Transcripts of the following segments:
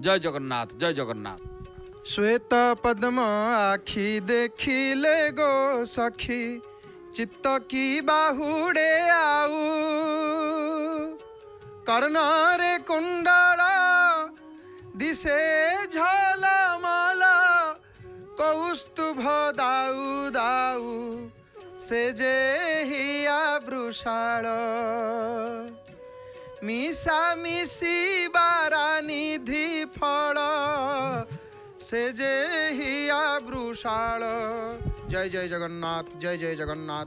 जय जगन्नाथ जय जगन्नाथ। श्वेत पद्म आखि देखिले गो सखी चित्त की बाहुड़े आऊ कर्णरे कुंडल दिशे झलमल कौस्तुभ दाऊ दाऊ से जे हिया वृषाल मिशा मिशी बारा निधि फल से जे हिया वृषाल। जय जय जगन्नाथ जय जय जगन्नाथ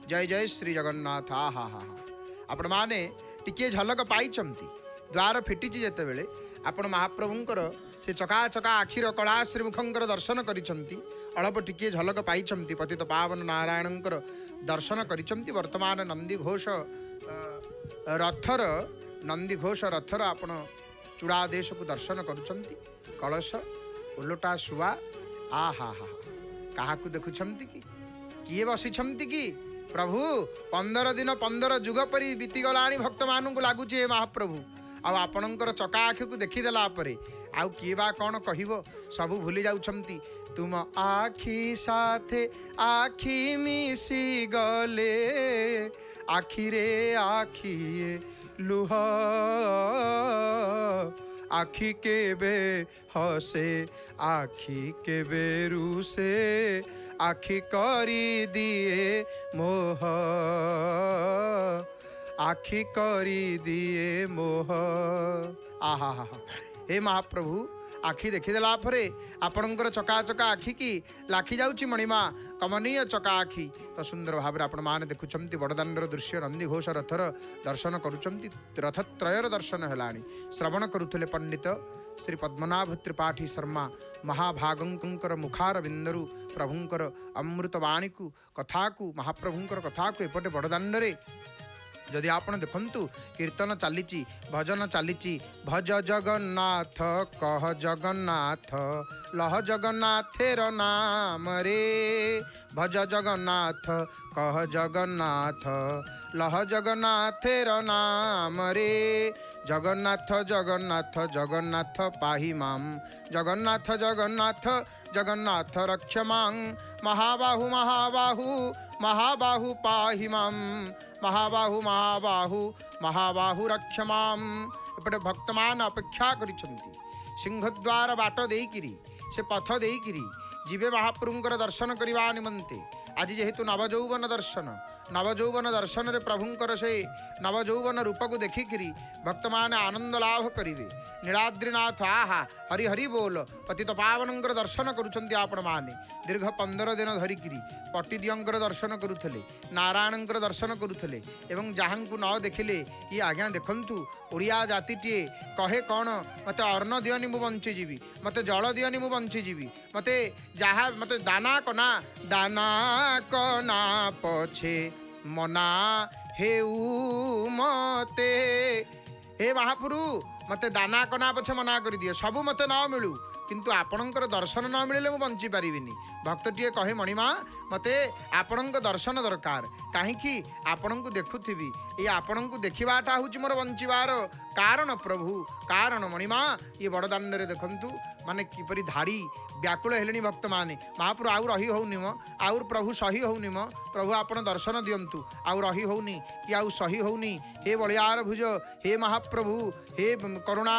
जय जय श्री जगन्नाथ। हा हा हा आपण माने टिके झलक पाइचंती द्वार फिटिची जेते बेले आपण महाप्रभुंकर से चका चका आखिर कला श्रीमुखंकर दर्शन करिचंती अल्प टिके झलक पाइचंती पतित पावन नारायणंकर दर्शन करिचंती। वर्तमान नंदी घोष रथर आपण चूड़ादेश को दर्शन करुचंती कलश उलटा शुआ आ हा हा क्या देखुंट कि किए बसीछंती कि प्रभु 15 दिन 15 जुग परी बीतीगला भक्त मानू लगुच महाप्रभु आपणकर चका आखि को देखीदेला आउ किए बा कौन कहब सबू भूली जाउछंती। तुम आखि साथे आखि मिसी गले आखिरे आखिए लुह आखि केबे हसे आखि केबे रुसे आखि करी दिए मोह आखि करी दिए मोह। आहा हा हे महाप्रभु आखि देखीदेला आपणकर चका चका आखि की लाखी जाऊँगी मणिमा कमनीय चका आखि तो सुंदर भाव में आपण मैंने देखुंत बड़दाण्डर दृश्य नंदी घोष रथर दर्शन करुँच रथत्रयर दर्शन है श्रवण करुले पंडित श्री पद्मनाभ त्रिपाठी शर्मा महाभागंकर मुखार बिंदरु प्रभुंकर अमृतवाणी को कथा को महाप्रभुंकर कथा को एपटे बड़दाण्डरे जदि आपण देखंतु कीर्तन चली भजन चली भज जगन्नाथ कह जगन्नाथ लह जगन्नाथेर नाम रे भज जगन्नाथ कह जगन्नाथ लह जगन्नाथेर नाम रे जगन्नाथ जगन्नाथ जगन्नाथ पाहि मां जगन्नाथ जगन्नाथ जगन्नाथ रक्ष मां महाबाहु महाबाहु महाबाहु पाहि मां महाबाहु महाबाहु महाबाहु रक्ष मां। एपटे भक्त मान अपेक्षा करिसंती सिंहद्वार बाट देइकिरी से पथ देइकिरी जीवे महाप्रभुंकर दर्शन करने निमंते आज जेहेतु नवजौवन दर्शन रे प्रभुंकर से नवजौवन रूप को देखिकी भक्त मान आनंद लाभ करेंगे। नीलाद्रीनाथ आहा हरि हरि बोल पतित पावनंकर दर्शन करुछंती आपण माने दीर्घ 15 दिन धरिकी पट्टिदियंकर दर्शन करुले नारायणंकर दर्शन करुले एवं जहाँ को न देखिले ये आज्ञा देखंतु ओडिया जातिटे कहे कौन मत अन्न दियनी मु बंचीजी मत जल दियनी मु बंचीजी मते जहाँ मत दाना कना पछे मना हेउ मते हे महापुरु मते दाना कना पछे मना कर दिए सबू मते न मिलू किंतु आपणकर दर्शन न मिले मु बंची पारिबिनी। भक्तटीए कहे मणिमा मते आपणक दर्शन दरकार कहीं आपण को देखुथि ये आपण को देखवाटा हूँ मोर बंचवार कारण प्रभु कारण मणिमा ये बड़दाण्ड रे देखंतु माने किपरि धाड़ी व्याकुल हेलेनी भक्त माने महाप्रभु आउ रही होनी म आउ प्रभु सही होनी म प्रभु आपण दर्शन दियंतु आउ रही होनी कि आउ सही होनी हे बलियार भुज हे महाप्रभु हे करुणा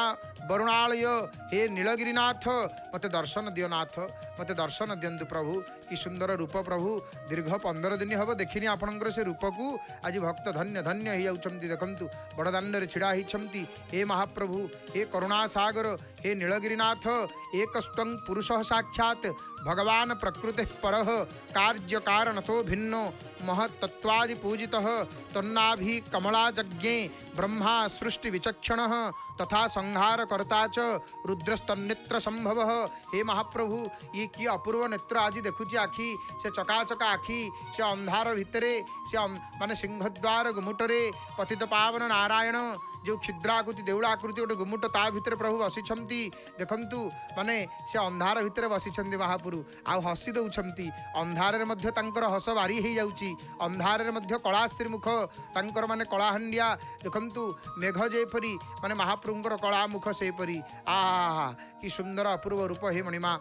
वरुणालय हे नीलगिरीनाथ मते दर्शन दियो नाथ मते दर्शन दियंतु प्रभु कि सुंदर रूप प्रभु दीर्घ 15 दिन हम देखिनी आपणकर से रूप को आज भक्त धन्य धन्य हो जाउछंती देखंतु बड़दाण्ड रे छिड़ा हिछंती हे महाप्रभु हे करुणा सागर हे नीलगिरीनाथ एक स्तं पुरुष साक्षात भगवान प्रकृति परः कार्य कारण तो भिन्नो महत्तत्वादि पूजितः तन्नाभि कमलाजज्ञे ब्रह्मा सृष्टि विचक्षण तथा संहार कर्ता च रुद्रस्तन्नेत्र संभव। हे महाप्रभु ये कि अपूर्व नेत्र आज देखुची आखि से चकाचका आखि से अंधार भितरे से माने सिंहद्वार गुमुटरे पतित पावन नारायण जो क्षुद्राकृति देउलाकृति गोटे गुमुट ता भितर प्रभु बसिछंती देखंतु माने से अंधार भितर बसिछंती महाप्रभु आ हसी दउछंती अंधार रे मध्य तांकर हस बारी हे जाउची अंधार रे मध्य कलाश्री मुख तांकर माने कलाहंडिया देखंतु मेघ जेपरी माने महाप्रभुंकर कला मुख सेपरी आहा कि सुंदर अपूर्व रूप हे मणिमा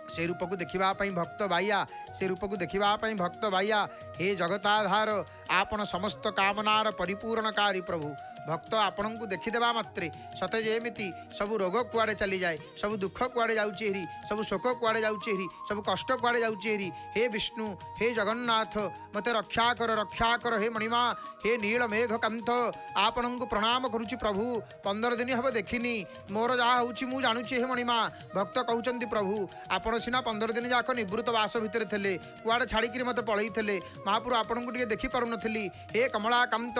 से रूप को देखा भक्त बाइया से रूप को देखा भक्त बाइया हे जगताधार आपण समस्त कामनार परिपूर्णकारी प्रभु भक्त आपण को देखीदेवा मात्रे सते जेमिति सब रोग कुआड़े चली जाए सब दुख कुआड़े जाउची हेरी सब शोक कुआड़े जाउची हेरी सब कष्ट कुआड़े जाउची हेरी हे विष्णु हे जगन्नाथ मते रक्षा कर हे मणिमा हे नील मेघ कांथ आपण को प्रणाम करुची प्रभु 15 दिन हम देखिनी मोर जहाँ होउची मु जानुची हे मणिमा भक्त कहउचंती प्रभु आपण सिना 15 दिन जाक निवृत्त वास भितर थे कुआड़े छाड़ी मत पलई थे महाप्रभु आपण को देखी पारु नथिली हे कमला कांत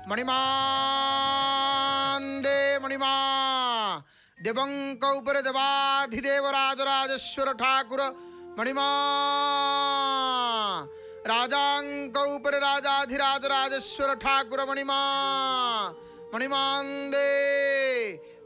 मणिमा दे मणिमा देवंक ऊपर देवाधिदेव राजराजेश्वर ठाकुर मणिमा राजांक ऊपर राजाधिराज राजेश्वर ठाकुर मणिमा मणिमांदे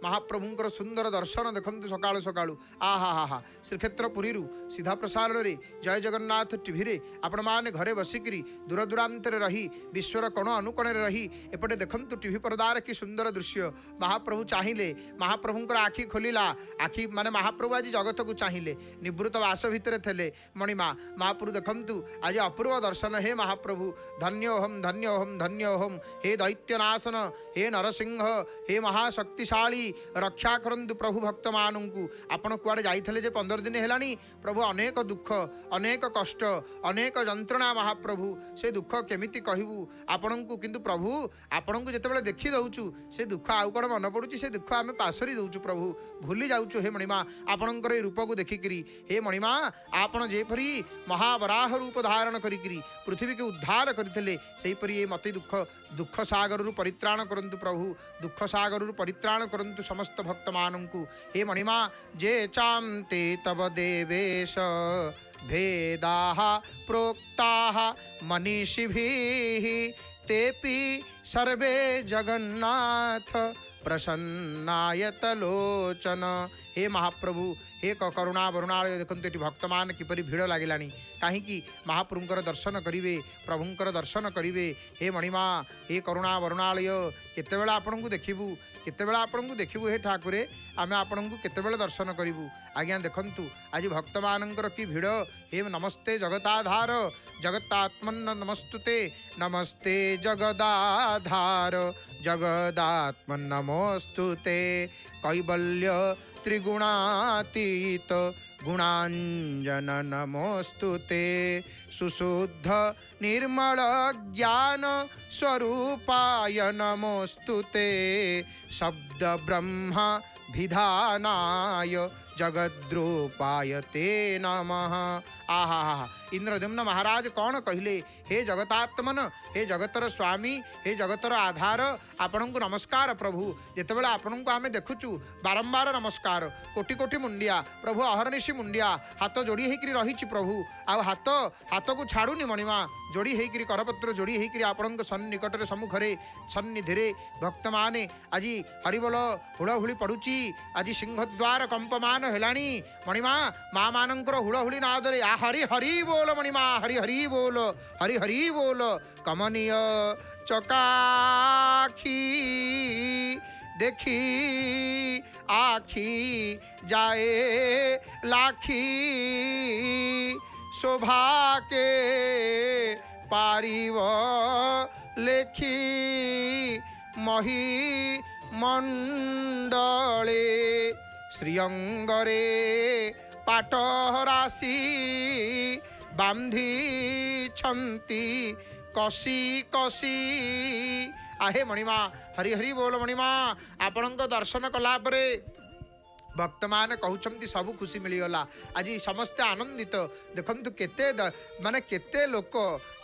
महाप्रभुंकर सुंदर दर्शन देखंतु सकाळु सकाळु आहा हा हा श्रीक्षेत्र पुरी सीधा प्रसारण रे जय जगन्नाथ टीवी रे आपण माने घरे बसिकरी दूर दूरांतर रही विश्वर कोण अनुकोण रही एपटे देखंतु टीवी पर्दार की सुंदर दृश्य महाप्रभु चाहिए महाप्रभुंकर आखि खोलिला आखि माने महाप्रभु आज जगत को चाहिए निवृत्त वास भितर थे मणिमा महाप्रभु देखंतु आज अपूर्व दर्शन हे महाप्रभु धन्योहम धन्योहम धन्योहम हे दैत्यनाशन हे नरसिंह हे महाशक्तिशाली रक्षा करंतु प्रभु भक्त मानू आपण कुआड़े जाइए 15 दिन है प्रभु अनेक दुख अनेक कष्ट अनेक जंत्रणा महाप्रभु से दुख केमिति कहबू आपण को किंतु प्रभु आपण को जिते देखी दउचु से दुख आउ कौन मन पड़ुची से दुख आम पासरी दउचु प्रभु भूली जाऊँ हे मणिमा आपणकर रूप को देखिकी हे मणिमा आपण जेपरी महावराह रूप धारण करी पृथ्वी के उद्धार करते सेहीपरि मत दुख दुख सागर परित्राण करंतु प्रभु दुख सागर परित्राण करंतु समस्त भक्त मानू हे मणिमा जे चांते तब देवेश भेदाः प्रोक्ताः मनीषिभिः तेपि सर्वे जगन्नाथ प्रसन्नायत लोचन हे महाप्रभु हे करुणा वरुणालय देखते ये भक्त मान किपरि भीड़ लगिला कहीं महाप्रभुंकर दर्शन करेंगे प्रभुंकर दर्शन करेंगे हे मणिमा हे करुणा वरुणालय केतेबेला आपन को देखिबू केतेबेला आपन को देखिबू हे ठाकुरे आमे आपन को केतेबेला दर्शन करिबू आज्ञा देखंतु आज भक्त मानकर की भीड़ हे नमस्ते जगताधार जगतात्मन नमस्तुते नमस्ते जगदाधार जगदात्मन नमोस्तुते कैवल्य त्रिगुणातीत गुणांजन नमोस्तुते सुशुद्ध निर्मल ज्ञान स्वरूपाय नमोस्तुते शब्द ब्रह्म विधानाय जगद्रूपाय ते नमः आहा इंद्रद्युम्न महाराज कौन कहले हे जगतात्मन हे जगतर स्वामी हे जगतर आधार आपण को नमस्कार प्रभु जितेबाला आपण को आम देखुचु बारंबार नमस्कार कोटि कोटि मुंडिया प्रभु अहरनिशी मुंडिया हाथ जोड़ी होकर रही प्रभु आउ हाथ हाथ को छाड़ुनी मणिमा जोड़ी होकर करपत्र जोड़ी होकर आपण सन्निकट सम्मुखरे सन्निधि भक्त माने आज हरिबोल हुड़हुड़ी पड़ुची आज सिंहद्वार कंपमान हेलानी मणिमा माँ मानकर हुड़हुड़ी नादरे आ हरि हरि बोल मणिमा हरि हरि बोल हरि हरि बोल कमनीय चकाखी देखी आखी जाए लाखी शोभा के पारिव लेखी मही मंडले श्रीअंगरे पाटराशी बांधी छंती कसी कसी आहे मणिमा हरि हरि बोल मणिमा आपण दर्शन कला परे भक्त मान कहते सबू खुशी मिलगला आज समस्ते आनंदित देखु केते माने केते लोक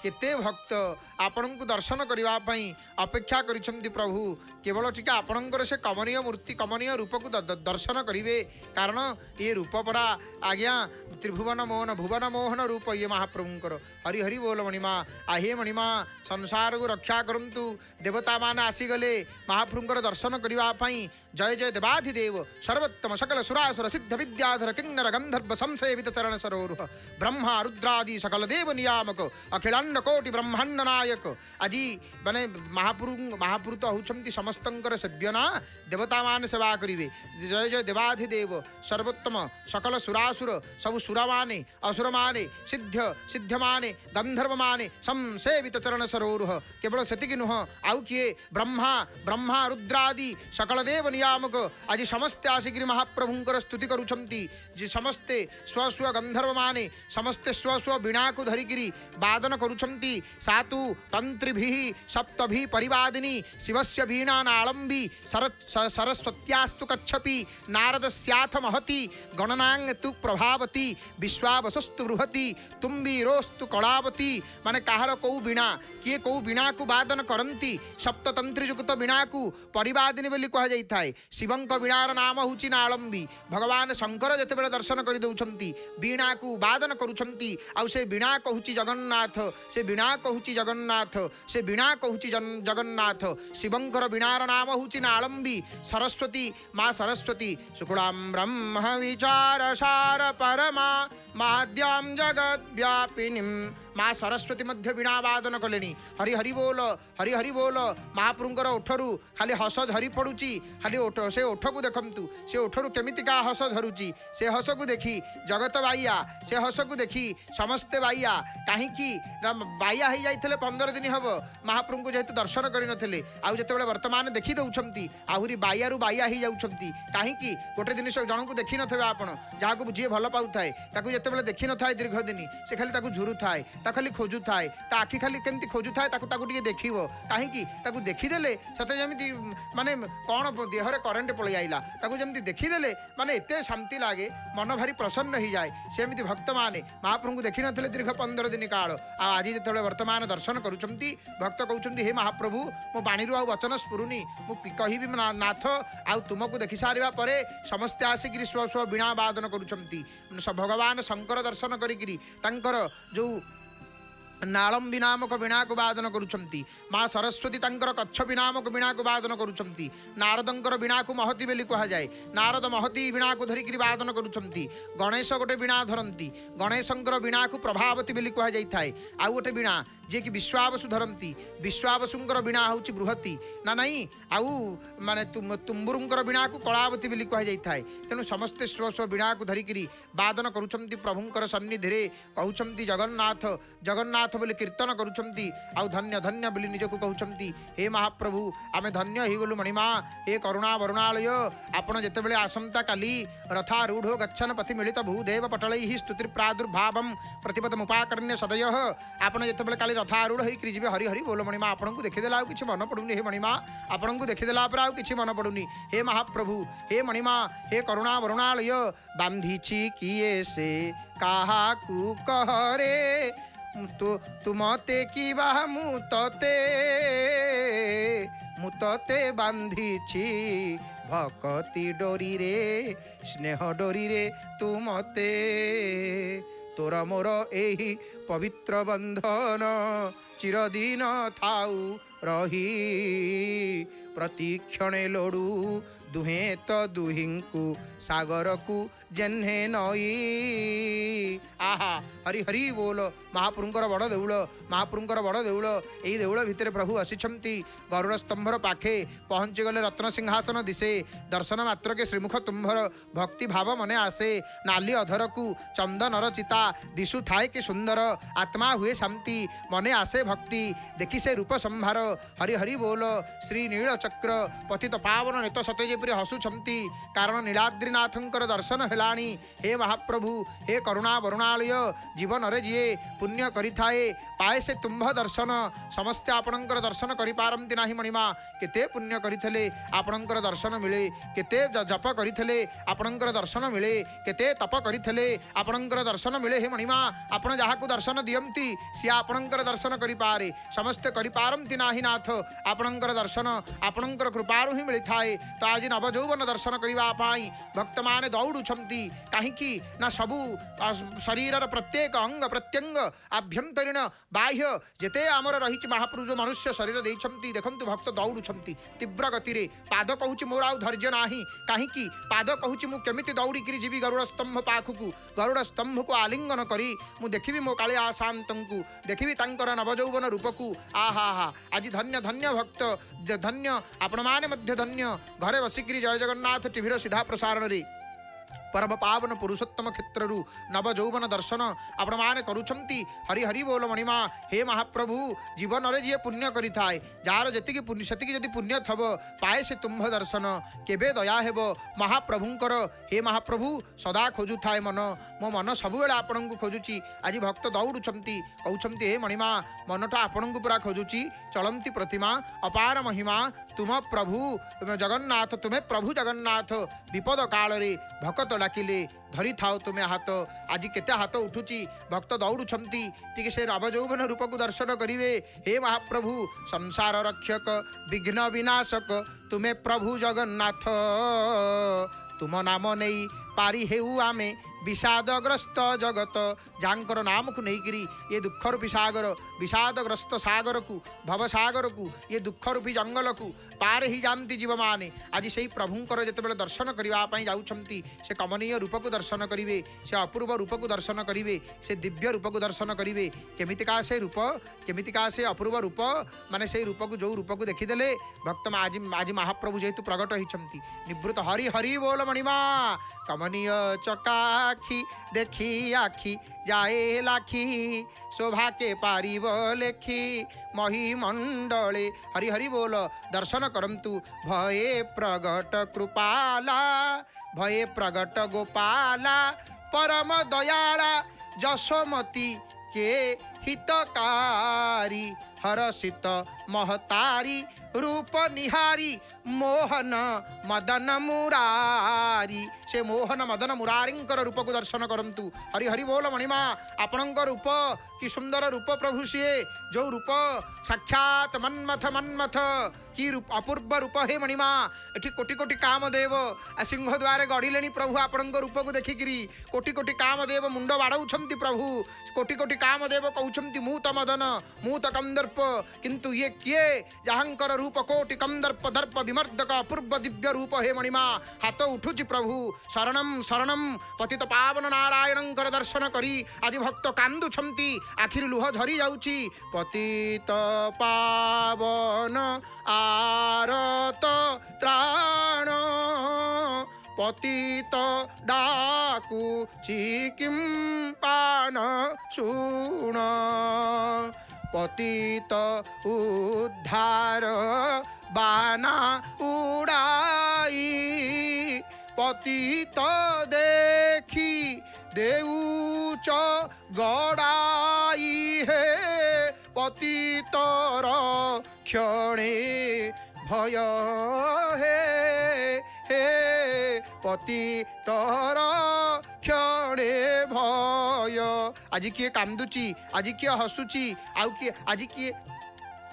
केते भक्त आपण को दर्शन करने अपेक्षा करिसेंती प्रभु केवल टिके आपणकर से कमनीय मूर्ति कमनीय रूप को दर्शन करेंगे कारण ये रूप परा आज्ञा त्रिभुवन मोहन भुवन मोहन रूप ये महाप्रभुंकर हरि हरि बोल मणिमा आहे मणिमा संसार को रक्षा करंतु देवता मान आसीगले महाप्रभुंकर दर्शन करने जय जय देवाधिदेव सर्वोत्तम सकल सुरासुर सिद्ध विद्याधर किन्नर गंधर्व संशयित चरण सरोरुह ब्रह्मा रुद्रादि सकल देव नियामक अखिलांड कोटि ब्रह्मांड नायक आजी माने महापुरु तो होउछंती समस्तंकर सेव्यना देवता मान सेवा करिवे जय जय देवाधिदेव सर्वोत्तम सकल सुरासुर सब सुर माने असुर माने सिद्ध माने गंधर्व माने संसेवित चरण सरोरुह केवल सेतिकी नुह आउ किए ब्रह्मा रुद्रादि सकल देव नियामक आज समस्ते आसिक महाप्रभुंकर स्तुति करुछंती जे समस्ते स्व स्व गंधर्व माने समस्ते स्व स्व वीणा को धरिकी वादन करुछंती सातु तंत्रिभिः सप्तभिः परिवादिनी शिवस्य वीणा नालंबी सरस्वत्यास्तु कच्छपि नारदस्याथ महति गणनांग तु प्रभावती विश्वावसस्तु बृहति तुम्बीरोस्तु कलावती माने काहर कौ वीणा किए कौ वीणा को वादन करती सप्ततंत्री युक्त वीणा को परिवादिनी बोली कह जाए शिवंक वीणार नाम हूँ नालंबी भगवान शंकर जितेबाला दर्शन कर दौरान वीणा को वादन करुँच आउ से वीणा कहूँ जगन्नाथ से वीणा कहूँ जगन्नाथ से वीणा कहूँ जगन्नाथ शिवंकर वीणार नाम हूँ नालंबी सरस्वती माँ सरस्वती शुक्लां ब्रह्म विचार सार परमा माद्यां जगत व्यापिनी माँ सरस्वती मध्य वीणा वादन कले हरि हरि बोल महाप्रभुंकर ओठरू खाली हस झरी पड़ुची खाली ओठ से ओठ को देखु से ओठरू केमितिका हस झरुची से हस को देखी जगत बाइया से हस को देखी समस्ते बाइया कहीं बाइया हो जाते 15 दिन हम महाप्रभु को जेहेतु दर्शन करते आते वर्तमान देखी दौरान आहरी बाइया रू बाइया हो जाती कहीं गोटे दिन जन को देखी थे आपड़ जहाँ जी भल पाए जिते देखी न था दीर्घ दिन से खाली झुरू थाए खाली खोजु थाए आखि खाली केमती खोजु थाए देख कहीं देखीदे सते जमी माने कौन देहरे करेन्ट पलि आइला जमी देखीदे माने एत शांति लगे मन भारी प्रसन्न हो जाए सेमती भक्त माने महाप्रभु को देखी नथिले दीर्घ 15 दिन काल आज जिते वर्तमान दर्शन करुँच भक्त कहते हे महाप्रभु मो बाणी आ वचन स्फुरुनी मुझे नाथ आउ तुमको देखी सारा पर समस्ते आसिक स्व स्व वीणा वादन करुँच भगवान शंकर दर्शन करी जो नालंबी नामक वीणा को वादन करुछंती माँ सरस्वती तंकर कच्छपी नामक वीणा को वादन करुछंती नारदंकर वीणा को महती बेली कह जाए नारद महती वीणा को धरिकी वादन करुछंती गणेश गोटे वीणा धरती गणेशंकर वीणा को प्रभावती बेली कह जाए आउ गोटे वीणा जे कि विश्वावसु धरती विश्वावसुंकर वीणा हूँ बृहति ना नहीं आउ माने तुम्बुरुंकर वीणा को कलावती बेली कह जाए तेणु समस्ते स्व स्व वीणा को धरिकी वादन करुछंती प्रभुंकर सन्निधि कहउछंती जगन्नाथ जगन्नाथ बोली कीर्तन करुछंती आउ धन्य धन्य बोली निजको कहउछंती हे महाप्रभु आमे धन्य हो गलु मणिमा हे करुणा वरुणालय आपण जेतेबेले आसंता काली रथारूढ़ो गच्छन पथि मिलित भूदेव पटलैः स्तुति प्रादुर्भावं प्रतिपदमुपाकर्ण्य सदयः आपण जेतेबेले काली रथारूढ़ होकर जी हरि हरि बोल मणिमा आपन को देखीदेला कि मन पड़ुनी हे मणिमा आपन को देखीदेला पर कि मन पड़ुनी हे महाप्रभु हे मणिमा हे करुणा वरुणालय बांधीची किए से काहा कु कहरे तुमते किबा मुतते बांधीची भक्ति डोरी रे स्नेह डोरी रे तुमते तोरा मोर एही पवित्र बंधन चिरदिन थाऊ रही प्रतिक्षणे लोडू दुहे तो दुहिंकु सागर को जेन्हे नई आहा हरि हरि बोल महाप्रभुंकर बड़ देउल महाप्रभुंकर बड़ देउल यही देउल भितर प्रभु आसिछंती गरुड़ स्तंभर पाखे पहुँची गले रत्न सिंहासन दिशे दर्शन मात्र के श्रीमुख तुम्भर भक्ति भाव मने आसे नाली अधर को चंदनर चिता दिशु थाए कि सुंदर आत्मा हुए शांति मने आसे भक्ति देखी से रूप संभार हरि हरि बोल श्री नील चक्र पतित पावन नेत सते एपरि हसुछंती कारण नीलाद्रीनाथंकर दर्शन हेलाणी। हे महाप्रभु हे करुणा वरुणालय जीवन रे जी पुण्य करि थाए पाए से तुम्भ दर्शन समस्ते आपणकर दर्शन करि पारंती नाही मणिमा केते पुण्य करिथले आपणकर दर्शन मिले केते जप करिथले आपणकर दर्शन मिले केते तप करिथले आपणकर दर्शन मिले। हे मणिमा आपण जहाकु दर्शन दियंती सी आपणकर दर्शन करि पारे समस्ते करि पारंती नाही नाथ आपणकर दर्शन आपणकर कृपारु ही मिली थाए। तो आज नवजौवन दर्शन करिवा पाई भक्त माने दौड़ुछंती काहीकि ना सबु शरीर प्रत्येक अंग प्रत्यंग आभ्यंतरीण बाह्य जेते आमर रही महाप्रभु जो मनुष्य शरीर देइछंती देखंतु भक्त दौड़ुछंती तीव्र गति रे पाद कहूची मोर आउ धैर्य नाही काहीकि पाद कहूची मु केमिति दौड़ी किरि जीवी गरुड़ स्तंभ पाखकु गरुड़ स्तंभ को आलिंगन करी मु देखिबी मो काले आशांतंकु देखिबी तांकर नवजौवन रूपकु आहा हा आज धन्य धन्य भक्त धन्य आपण माने मध्य धन्य घरे बसिकिरी जय जगन्नाथ टीवीर सीधा प्रसारण रे परम पावन पुरुषोत्तम क्षेत्रु नवजौवन दर्शन आपण माने करुछंती। हरि हरि बोल मणिमा हे महाप्रभु जीवन रे जी पुण्य करि थाए जार जतिकी पुण्य सतिकी जति पुण्य थब पाए से तुम्भ दर्शन केबे दया हेबो महाप्रभुंकर। हे महाप्रभु सदा खोजु थाए मन मो मन सब बेला आपन को खोजुची आज भक्त दौड़ुछंती कहउछंती हे मणिमा मनटा आपन को पूरा खोजुची चलंती प्रतिमा अपार महिमा तुम प्रभु जगन्नाथ तुम्हें प्रभु जगन्नाथ विपद काल रे भक्त डाकिले धरी थाओ तुम्हें हाथ आज केते हाथ उठुची भक्त दौड़ुछंती टिके से नवजौवन रूप को दर्शन करिवे। हे महाप्रभु संसार रक्षक विघ्न विनाशक तुम्हें प्रभु जगन्नाथ तुम नाम नहीं पारी हेउ आमे विषादग्रस्त जगत जांकर नाम को नहीं ये दुख रूपी सागर विषादग्रस्त सागर को भव सागर को ये दुख रूपी जंगल को पार ही जानती जीव माने आज से प्रभुंकर जिते दर्शन करने जाऊँगी से कमनीय रूप को दर्शन करेंगे से अपूर्व रूप को दर्शन करेंगे से दिव्य रूप को दर्शन करेंगे केमितिका से रूप केमितिका से अपूर्व रूप माने से रूप को जो रूप को देखीदे भक्त आज आज महाप्रभु जेहेतु प्रगट होती निवृत्त हरि हरि बोल मणिमा कमनीय चकाखी देखी आखी जाए लाखी शोभा के पारिब लेखी मही मंडले हरि हरि बोल दर्शन करंतु भये प्रगट कृपाला भये प्रगट गोपाला परम दयाला जशोमती के हितकारी हरसित महतारी रूप निहारी मोहन मदन मुरारी से मोहन मदन मुरारींकर रूप को दर्शन करंतु। हरि हरि बोल मणिमा आपणंक रूप कि सुंदर रूप प्रभु सीए जो रूप साक्षात मन्मथ मन्मथ कि रूप अपूर्व रूप हे मणिमा एठी कोटि कोटि कामदेव सिंह द्वारे गढ़िले प्रभु आपणंक रूप को देखिकी कोटि कोटि कामदेव मुंड बाड़ौछंती प्रभु कोटि कोटि कामदेव कहउछंती मूत मदन मूत कंदर्प किंतु ये किए जहांकर रूप कोटि कंदर्प दर्प विमर्दक अपूर्व दिव्य रूप हे मणिमा हाथ उठुची प्रभु शरणम शरणम पतित पावन नारायणंकर दर्शन करी आज भक्त कांदुछंती आखिर लुह झरी जाउची पतित पावन आरत त्राण पतित डाकू चिकिम पान सुण पतित उद्धार बाना उड़ाई पतित देखी देउच गड़ाई हे पतितर क्षणे भय हे पतितर क्षणे भय आज किए कांदुची आज किए हसुची आउ किए आज किए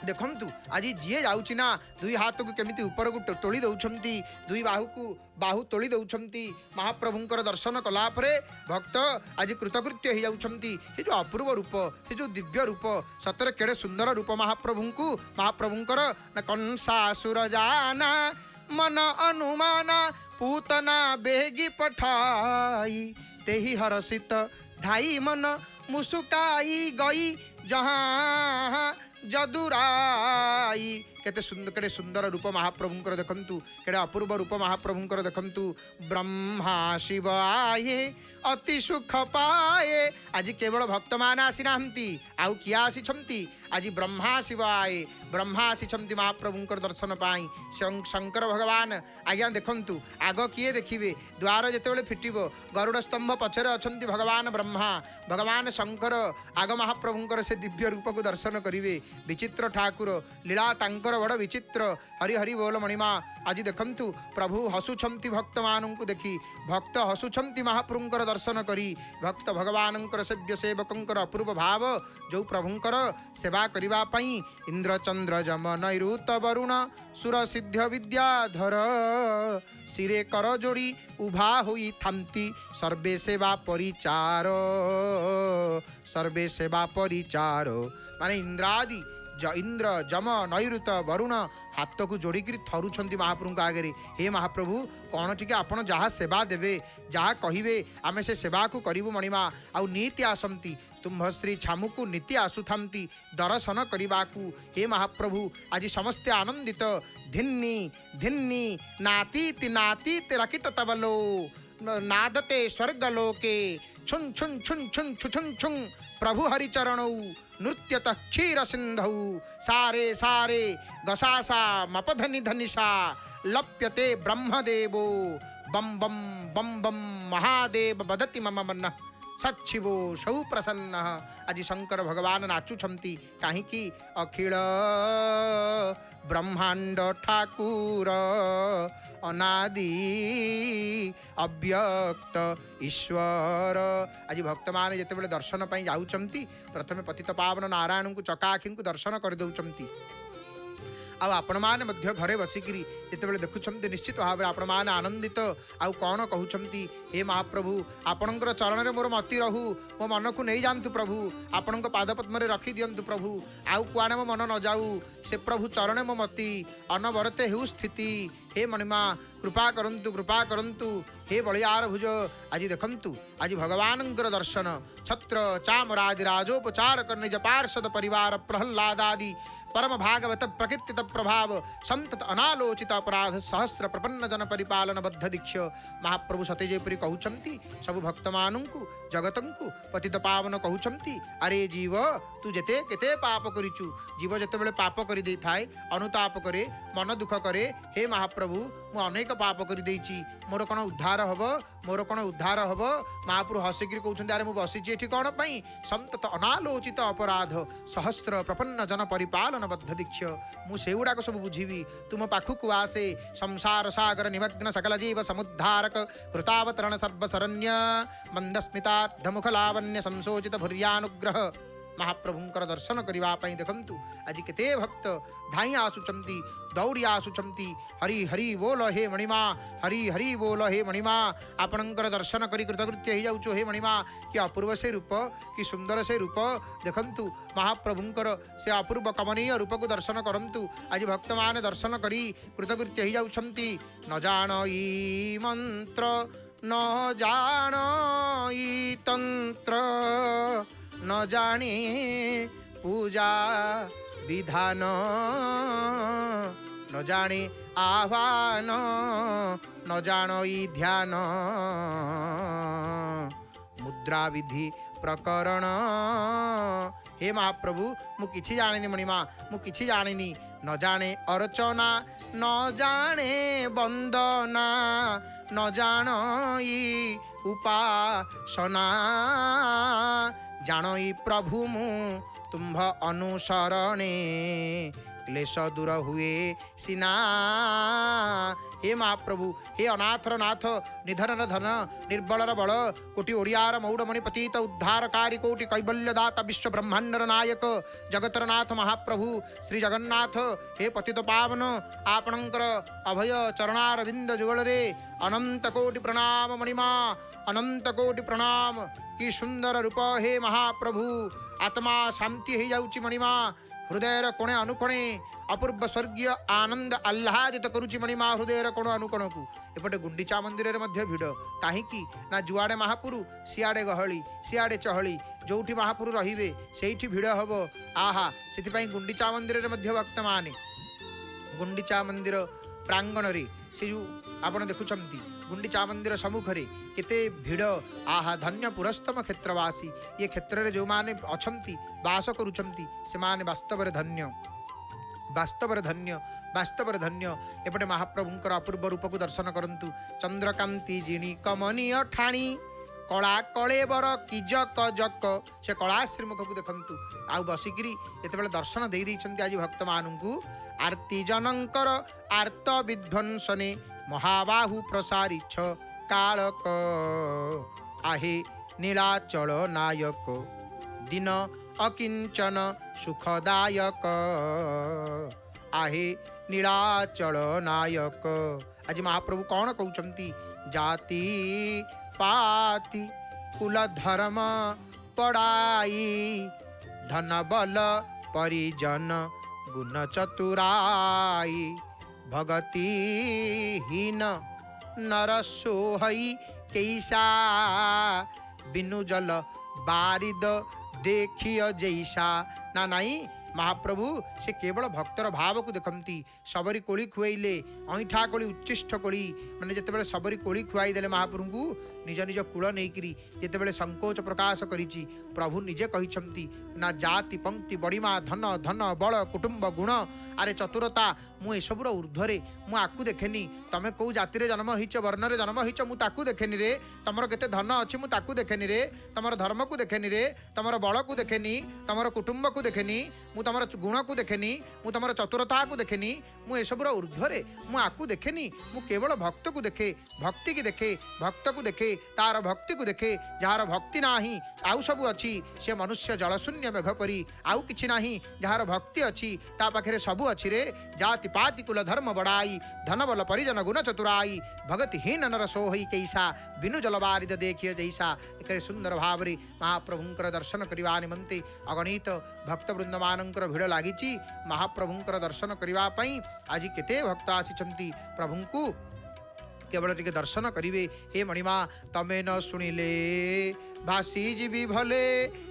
देखंतु आज जी जाऊँगी ना दुई हाथ को केमिति ऊपर को तोली दौरान दुई बाहु तोली दौरान महाप्रभुंकर दर्शन कलापर भक्त आज कृतकृत्य हो जाती ये जो अपूर्व रूप ये जो दिव्य रूप सतरे केड़े सुंदर रूप महाप्रभुंकर न कंसासुर जाना मन अनुमाना पूतना बेगी पठाई तेही हरसित धाई मन मुसुकाई गई जहाँ जदुराई केते सुंदर रूप महाप्रभुंकर देखंतु केड़े अपूर्व रूप महाप्रभुंकर देखंतु ब्रह्मा शिव आए अति सुख पाए आज केवल भक्त मान आसी नाहंती आउ किया आसी आज ब्रह्मा शिव आए ब्रह्मा आसी महाप्रभुंकर दर्शन पाई शंकर भगवान आज्ञा देखंतु आग किए देखिए द्वार जितेबाला फिटिब गरुड़ स्तंभ पछरे अछंती भगवान ब्रह्मा भगवान शंकर आग महाप्रभुंकर से दिव्य रूप को दर्शन करिवे विचित्र ठाकुर लीला तांकर बड़ विचित्र हरि हरि बोल मणिमा आज देखंतु प्रभु हसुछंती भक्त मानंकु देखि भक्त हसुछंती महाप्रभुंकर दर्शन करी भक्त भगवानंकर सेव्य सेवकंकर अपूर्व भाव जो प्रभुंकर सेवा करिबा पई इंद्र चंद्र जम नैऋत वरुण सुर सिद्ध विद्याधर सिरे कर जोड़ी उभा होई थांती सर्वे सेवा परिचार माने इंद्रादि इंद्र जम नैऋत वरुण हाथ को जोड़िक थरुंट महाप्रभु आगे हे महाप्रभु कौन टिके आपण जहाँ सेवा देवे जहाँ कहे आमे से सेवा को करिबु मणिमा आउ नीति आसंती तुम्भ श्री छामुकु नीति आसुथांती दर्शन करने हे महाप्रभु आज समस्ते आनंदित धिन्नी धिन्नी नातीति नातीति रकिट तबलो नादते स्वर्गलोके छुं छुं छुं छुं छुं छुं प्रभु हरिचरणौ नृत्यत क्षीर सिंधौ सारे सारे गसासा मपधनि धनिषा लप्यते ब्रह्मदेवो बम बम बम बम महादेव बदति मम मन सच्छिवो सौ प्रसन्न आज शंकर भगवान नाचुछंती कहीं अखिल ब्रह्मांड ठाकुर अनादि अव्यक्त ईश्वर आज भक्त माने जेतेबेले दर्शन पाई जाउचंती प्रथमे पतित पावन नारायण को चकाखी को दर्शन कर दउचंती आपण मैंने घरे बसिकी जितेबाला देखुं निश्चित भाव में आपण मैंने आनंदित आउ कौन कहते हे महाप्रभु आपणकर चरण में मोर मति रहू मो मन को नहीं जातु प्रभु आपण पादपद्म रखी दिंतु प्रभु आउ कुआने मो मन न जाऊ से प्रभु चरण मो मति अनवरते हेउ स्थिति हे मणिमा कृपा करंतु हे बलियार भुज आज देखंतु आज भगवान दर्शन छत्र चामराज राजोपचार कर निज पार्षद परिवार प्रहलादादि परम भागवत प्रकीर्तित प्रभाव संतत अनालोचित अपराध सहस्र प्रपन्न जन परिपालन बद्ध दीक्ष महाप्रभु सतेजेपरी कहउछंती सब भक्त मानंकु जगतंकु पतित पावन कहउछंती अरे जीव तू जेते केते पाप करिचु जीव जेतेबेले पाप करि देई थाए अनुताप करे मन दुख करे हे महाप्रभु मु अनेक पाप करि देइची मोर कोन उद्धार हबो महाप्रभु हसिकिरी कहउछंती अरे मु बसिची एठी कोन पई संतत अनालोचित अपराध सहस्र प्रपन्न जन परिपालन बद्ध दीक्ष मु सेउडा को सब बुझीवी तुम पाखुकु आसे संसार सागर निमग्न सकल जीव समुद्धारक कृतावतरण सर्वशरण्य मंदस्मितार्धमुख लावण्य संशोचित भुर्यानुग्रह महाप्रभुंकर दर्शन करने देखंतु आज केते भक्त धाई आसुचंती दौड़ी आसुचंती हरि हरि बोल हे मणिमा हरि हरि बोल हे मणिमा आपणकर दर्शन करी कृतकृत्य हो जाउचो हे मणिमा कि अपूर्व से रूप कि सुंदर से रूप देखंतु महाप्रभुंकर से अपूर्व कमनीय रूप को दर्शन करंतु आज भक्त माने दर्शन करी कृतकृत्य हो जाउछंती न जानई मंत्र न जानई तंत्र न जाने पूजा विधान न जाने आह्वान न जानई ध्यान मुद्रा विधि प्रकरण हे महाप्रभु मु किछि जानिनी मणिमा मु किछि जानिनी न जाने अर्चना न जाने वंदना न जानई उपासना जानई प्रभु मु तुम्भ अनुसरणे क्लेश दूर हुए सिना हे महाप्रभु हे अनाथर नाथ निधनर धन निर्बलर बल कोटि ओडियार मौड़मणि पतित उद्धारकारी कोटि कैबल्यदाता विश्व ब्रह्मांडर नायक जगतर नाथ महाप्रभु श्री जगन्नाथ हे पतित पावन आपणकर अभय चरणारविंद जुगल रे अनंत कोटि प्रणाम मणिमा अनंत कोटि प्रणाम कि सुंदर रूप हे महाप्रभु आत्मा शांति हो जाउची मणिमा हृदयर कोणे अनुकोणे अपूर्व स्वर्गीय आनंद आह्लादित करुची मणिमा हृदयर कोण अनुकोण को एपटे गुंडीचा मंदिर रे भिड़ कहीं ना जुआड़े महापुरु सियाड़े गहली सियाड़े चहली जोठी महापुरु रहिबे सेठी भिड़ हबो आहा से गुंडीचा मंदिर रे भक्त माने गुंडीचा मंदिर प्रांगण रे से जो आपण देखुछंती गुंडीचा मंदिर सम्मुखरे केते भिड़ आहा धन्य पुरस्तम क्षेत्रवासी ये क्षेत्र रे जो माने अछंती वास करूछंती से माने वास्तव धन्य वास्तव धन्य वास्तव धन्य। एपटे महाप्रभुंकर अपूर्व रूप को दर्शन करंतु चंद्रकांति जिणी कमनीय ठाणी कला कलेबर किजक जक से कला श्रीमुख को देखंतु आउ बसिकी ये दर्शन दे देइछंती आज भक्त मानू आरती जनकर आर्त विध्वंसने महाबाहु प्रसारी कालक आहे नीलाचल नायक दिन अकिंचन सुखदायक आहे नीलाचल नायक। आज महाप्रभु कौन कहते जाति पाति कुल धर्म पढ़ाई धन बल परिजन गुण चतुराई भगति हीन नर सोहई कैसा बिनु जल बारिद देखिय जैसा ना नाई महाप्रभु से केवल भक्तर भाव को देखती सबरी कोली खुआइले अईठा कोली उच्चिष्ट कोली माने जिते सबरी कोली खुआई देले महाप्रभु को निज निज कूल नहींकरी जिते संकोच प्रकाश करिछि प्रभु निजे कहिछंती ना जाति पंक्ति बड़ीमा धन धन बल कुटुंब गुण आरे चतुरता मु एसबुर ऊर्ध्वरे मु आकु देखेनी तमे कौ जाति रे जन्म हिच वर्ण रे जन्म हिच मु ताकु देखेनी रे तमर केते धन अछि मु ताकु देखेनी रे तमर धर्म को देखेनी रे तमर बल को देखेनी तमर कुटुंब को देखेनी मु तमर गुण को देखेनी मु तमर चतुरता को देखेनी मु एसबुर ऊर्ध्वरे मु आकु देखेनी मु केवल भक्त को देखे भक्ति की देखे भक्त को देखे तार भक्ति को देखे जार भक्ति नाही आउ सबु अछि से मनुष्य जलशून्य मेघ परी आउ किछि नाही जार भक्ति अछि ता पाखरे सबु अछि रे जाति पाति कुल धर्म बड़ाई धन बल परिजन गुण चतुराई भगति हीन नर सोहई कैसा बिनु जलबारिद देखिय जैसा। एक सुंदर भाव महाप्रभुंकर दर्शन करने निमंते अगणित भक्तवृंद मानकर भिड़ लगी महाप्रभुंकर दर्शन करने आज केते भक्त आसी प्रभु को केवल टिके दर्शन करिवे। हे मणिमा तमे न सुनिले भासी जीवी भले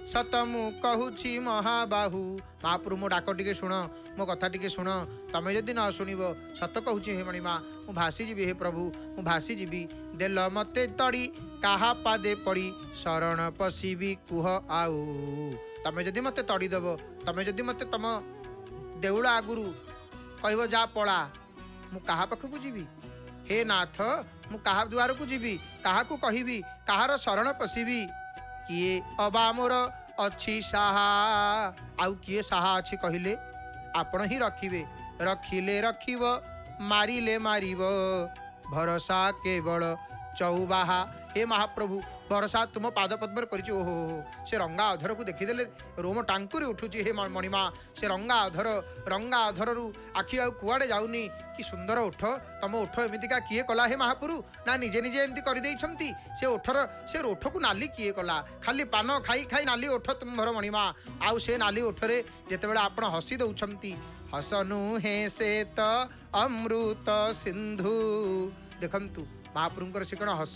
सतमु कहूची महाबाहु महाप्रभु मो डाक टिके शुण मो कथा टिके शुण तमे जदि न शुणव सत कहूची हे मणिमा मु भासी जीवी हे प्रभु मु भासी जीवी देल मते तड़ी काहा पादे पड़ी शरण पशिबी कुह आउ तमे जदि मते तड़ी देव तमे जदि मते तम देउला आगुरु कहब जा पड़ा मु काहा पाखकु जीवी हे नाथ मु कहा द्वार को जीवी कहा को कहिबी कहार शरण पशिबी किए अबा मोर अच्छी साहा आउ किए साहा अच्छी कहले आपण ही रखिबे रखिले रखिब मारिले मारिब भरोसा केवल चौबाहा। हे महाप्रभु भरोसा तुम पाद पद्म कर ओहो से रंगा अधर को देखीदे रोम टांकुरी उठुची हे मणिमा से रंगा अधर रु आखि आ कुआड़े जाऊनी कि सुंदर ओठ तम ओठ एमतीका किए कला हे महाप्रभु ना निजे निजे एमती करदेइछंती से ओठर से ओठ को नाली किए कला खाली पान खाई खाई नाली ओठ तुम्हर मणिमा आउ से नाली ओठरे जेतेबेले आपण हसी दउछंती हसनु हे से त अमृत सिंधु देखंतु महाप्रभुंकर से कौन हस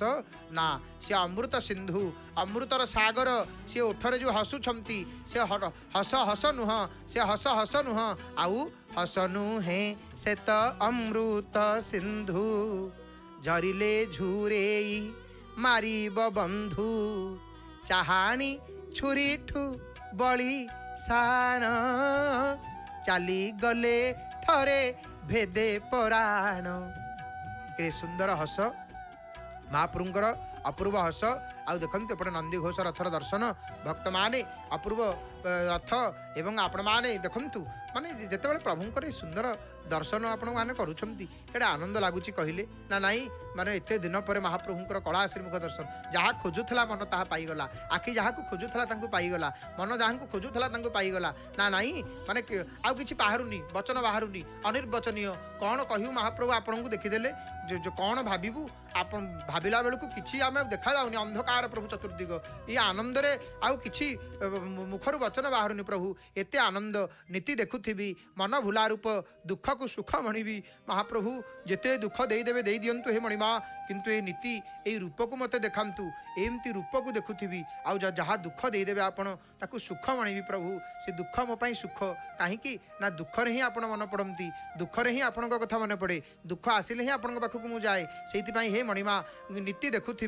ना से अमृत सिंधु अमृतर सागर से ओठरे जो हसुछंती से हस हस नुह से हस नुह आउ हसनु हे से त अमृत सिंधु झरिले झुरेई मारिब बंधु चाहाणी छुरीठू बड़ी साण चाली गले थरे भेदे पराण। ए सुंदर हस महाप्रभुंकर अपूर्व हस आउ देखते एपटे नंदी घोष रथर दर्शन भक्त माने अपूर्व रथ एवं आपण माने देखंतु माने जेतेबेले प्रभुंकर सुंदर दर्शन आपण माने करूछंती एटा आनंद लागुची कहिले ना नाई माने एते दिन पर महाप्रभुंकर कला श्रीमुख दर्शन जहाँ खोजुथला मन ताहा पाईगला आखि जहाँ को खोजुथला तांको पाईगला मन जहाँ को खोजुथला तांको पाईगला ना नाई माने आउ किछि बाहरुनी वचन बाहरुनी अनिर्वचनीय कौन कहू महाप्रभु आपन को देखिदेले जो कौन भाबिबू आपन भाबिला बेलू किछि आमे देखा जाउनी अंधकार प्रभु चतुर्दिग ये आनंद रे आउ किछि मुखर वचन बाहरुनी प्रभु एते आनंद नीति देखुथिबी मन भुला रूप दुख को सुख मणिबी। महाप्रभु जेते दुख देदेवे दे दियंतु हे मणिमा, किंतु ये नीति ये रूप को मत देखातु, एमती रूप को देखुथि आ जहाँ दुख देदेवे आपण ताकू सुख मणिबी। प्रभु से दुख मो पाई सुख कहीं ना दुख रे ही आपण मन पड़ती, दुख रे ही आपण कथा मन पड़े, दुख आसिले ही आपण पाखक मु जाए। से हे मणिमा नीति देखुथि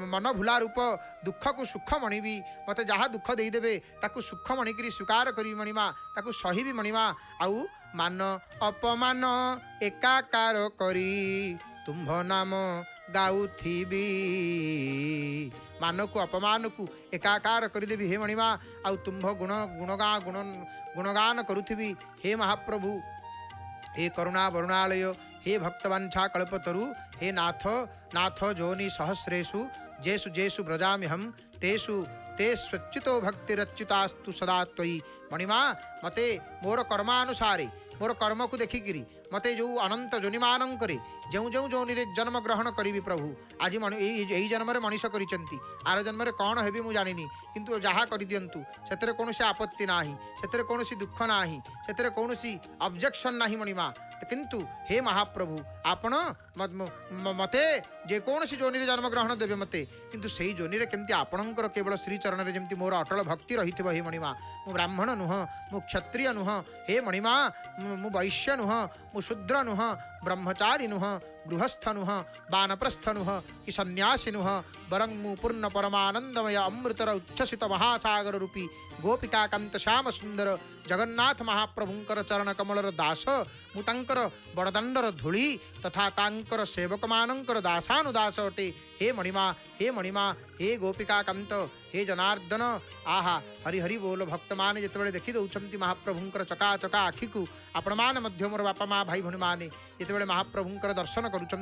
मन भुला रूप दुख को सुख मणिबी। मत जहाँ दुख देदेवे ताकू सुख मणिकी स्वीकार करी मणिमा, ताकू सही मणिमा। आउ मान अपमान एकाकार करी तुम्भ नाम गाउथिबी। मान को अपमान को एकाकार करदेवी हे मणिमा, आउ तुम्भ गुणगान करुथिबी हे महाप्रभु। हे करुणा वरुणालय, हे भक्तवांछा कल्पतरु, हे नाथ नाथ जोनि सहस्रेषु जेषु जेषु व्रजाम्यहं तेषु ते स्वच्युतो भक्तिरच्युतास्तु सदा त्वयि। मणिमा मते मोर कर्मानुसारे मोर कर्म को देखिकी मते जो अनंत जोनिमानंकरे जो जो जोनि रे जन्म ग्रहण करी प्रभु। आज यही जन्म रे मनीष करिसेंती, आर जन्म रे कौन हेबी मु जानिनी, किंतु जहाँ कर दियंतु सेतरे कोनोसी आपत्ति नाही, सेतरे कोनोसी दुख नाही, सेतरे कोनोसी ऑब्जेक्शन नाही मणिमा। किंतु हे महाप्रभु आपण मते जेकोसी जोनि रे जन्म ग्रहण देवे मते, किंतु सेही जोनि रे केमती आपणकर केवल श्री चरण रे जेमती मोर अटल भक्ति रहिथिब हे मणिमा। मु ब्राह्मण नुह, मु क्षत्रिय नुह हे मणिमा, मु वैश्य नुह, मु शूद्र नुह, ब्रह्मचारी नुह, गृहस्थ नुह, वानप्रस्थ नुह कि सन्यासी नुह, बरं मु पूर्ण परमानंदमय अमृतर उच्छ्वसित महासागर रूपी गोपिका कांत श्याम सुंदर जगन्नाथ महाप्रभुंकर चरण कमलर दास मु तांकर बड़दांडर धूली तथा तांकर सेवक मानंकर दासानुदास अटे। हे मणिमा हे मणिमा हे गोपिका कांत हे जनार्दन। आहा हरि हरि बोल। भक्त माने जितेबाला देखी दौरान महाप्रभुंकर चका चका आखि को आपण मैंने मोर बापा माँ भाई भणी मैंने जितेबाला महाप्रभुंकर दर्शन करुँच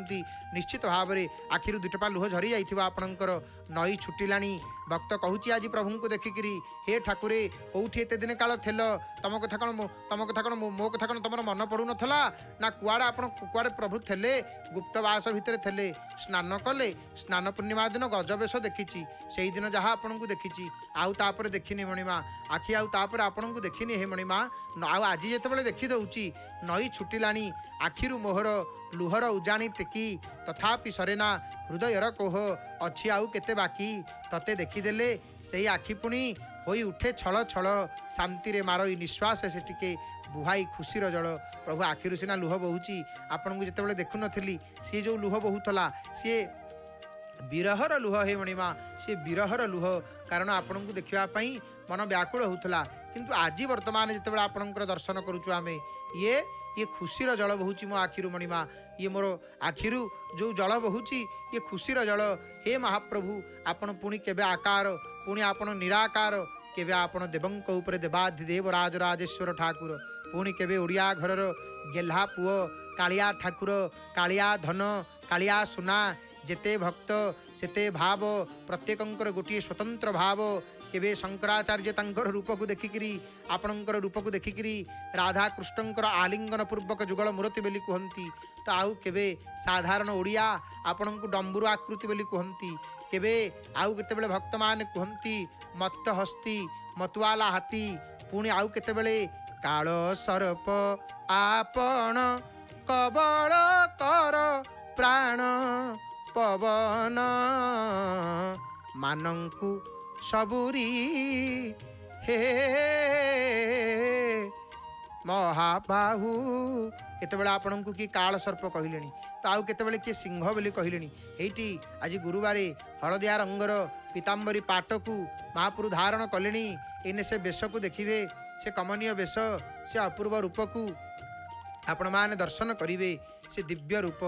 निश्चित भाव में आखिर दुटपा लुह झरी जाइथिबा आपणकर नई छुटिलाणी। भक्त कहूची आज प्रभु को देखिकी हे ठाकुरे कौटी एत दिन काल थेल, तुम कथा कौन मो कथा कौन तुम मन पड़ू नाला ना कुआड़े आप कुआड़े प्रभु थे गुप्तवास भितर थे स्नान कले। स्नान पूर्णिमा दिन गजबेश देखी से दिन जहाँ आपन को देखी आउ तापर देखिनी मणिमा आखि आउ तापर आपन को देखिनी हे मणिमा। आज जितेबाला देखी दौची नई छुटिलाणी आखिरु मोहर लुहर उजाणी टेकी तथापि सरेना हृदयर कोह अच्छी आउ केते बाकी तते देखीदेले से आखि पुणी होई उठे छल छल शांति रे मारई निश्वास से टिके बुहाई खुशीर जल। प्रभु आखिरु सिना लुह बहुची आपन को जितेबाला देखु नथिली सी जो लुह बहुतला सी विरहर लुह हे मणिमा, सी विरहर लुह कारण आपन को देखिबा पई मन व्याकुल होउतला। किंतु आज वर्तमान जितेबाला आपनकर दर्शन करूछु आमे ये खुशीर जल बहुची मो आखिरु मणिमा, ये मोर आखिरु जो जल बहुची ये खुशीर जल। हे महाप्रभु आपण पुणी केबे आकार पुणी आपण निराकार, केबे आपण देवंक उपरे देवाधिदेव राजराजेश्वर ठाकुर, पुणी केबे ओडिया घरर गेल्हा पुओ कालिया ठाकुर, कालिया धन कालिया सुना, जेते भक्त सेते भाव, प्रत्येकंकर गोटे स्वतंत्र भाव। केबे शंकराचार्य तंकर रूप को देखिकी आपणकर रूप को देखिकी राधा कृष्णंकर आलिंगन पूर्वक जुगल मूर्ति बोली कहती, तो आउ केबे साधारण ओडिया आपण को डंबुर आकृति बोली कहती, केबे आउ केतेबेले भक्त मान कहती मत्त हस्ती मतुआला हाथी, पुणी आउ केतेबेले काल सर्प आपण कबल कर प्राण पवन मानंकु सबुरी हे महाबाहु। केतेबेले आपण को कि काल सर्प कहले तो आउ केतेबेले कि सिंह बोली कहले। एठी आज गुरुवार हलदिया रंगर पीताम्बरी पाटकू महाप्रभु धारण कले। एने से बेश को देखिए से कमनीय बेश से अपूर्व रूप को आपण माने दर्शन करिवे। से दिव्य रूप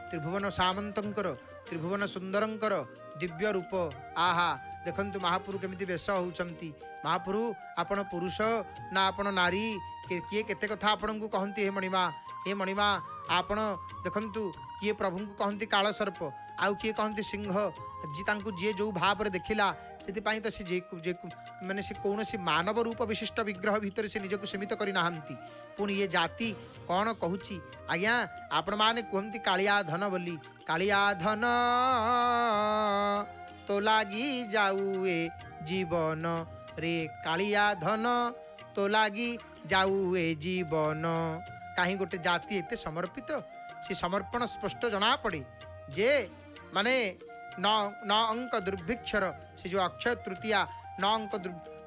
त्रिभुवन सामंतंकर त्रिभुवन सुंदरंकर दिव्य रूप। आहा देखंतु महाप्रभु केमिति बेश होउचंती। महाप्रभु आपण पुरुष ना आपण नारी किए केते कथा आपण को कहंती हे मणिमा। हे मणिमा आपण देखंतु किए प्रभु को कहंती काल सर्प आउ किए कहंती सिंह। जी तांकु जे जो भाव रे देखिला सेति पई तो से जे माने से कौनसी मानव रूप विशिष्ट विग्रह भीतर से निजको सीमित करि नाहंती। पुणी ये जाति कौन कहूची आज्ञा आपण माने कहंती कालिया धन बोली। कालिया धन तो लागी जाऊए जीवन रे, कालिया धन तो लागी जाऊए जीवन। कहीं गोटे जाति एते समर्पित से समर्पण स्पष्ट जना पड़े जे माने न अंक दुर्भिक्षर से जो अक्षय तृतीया न अंक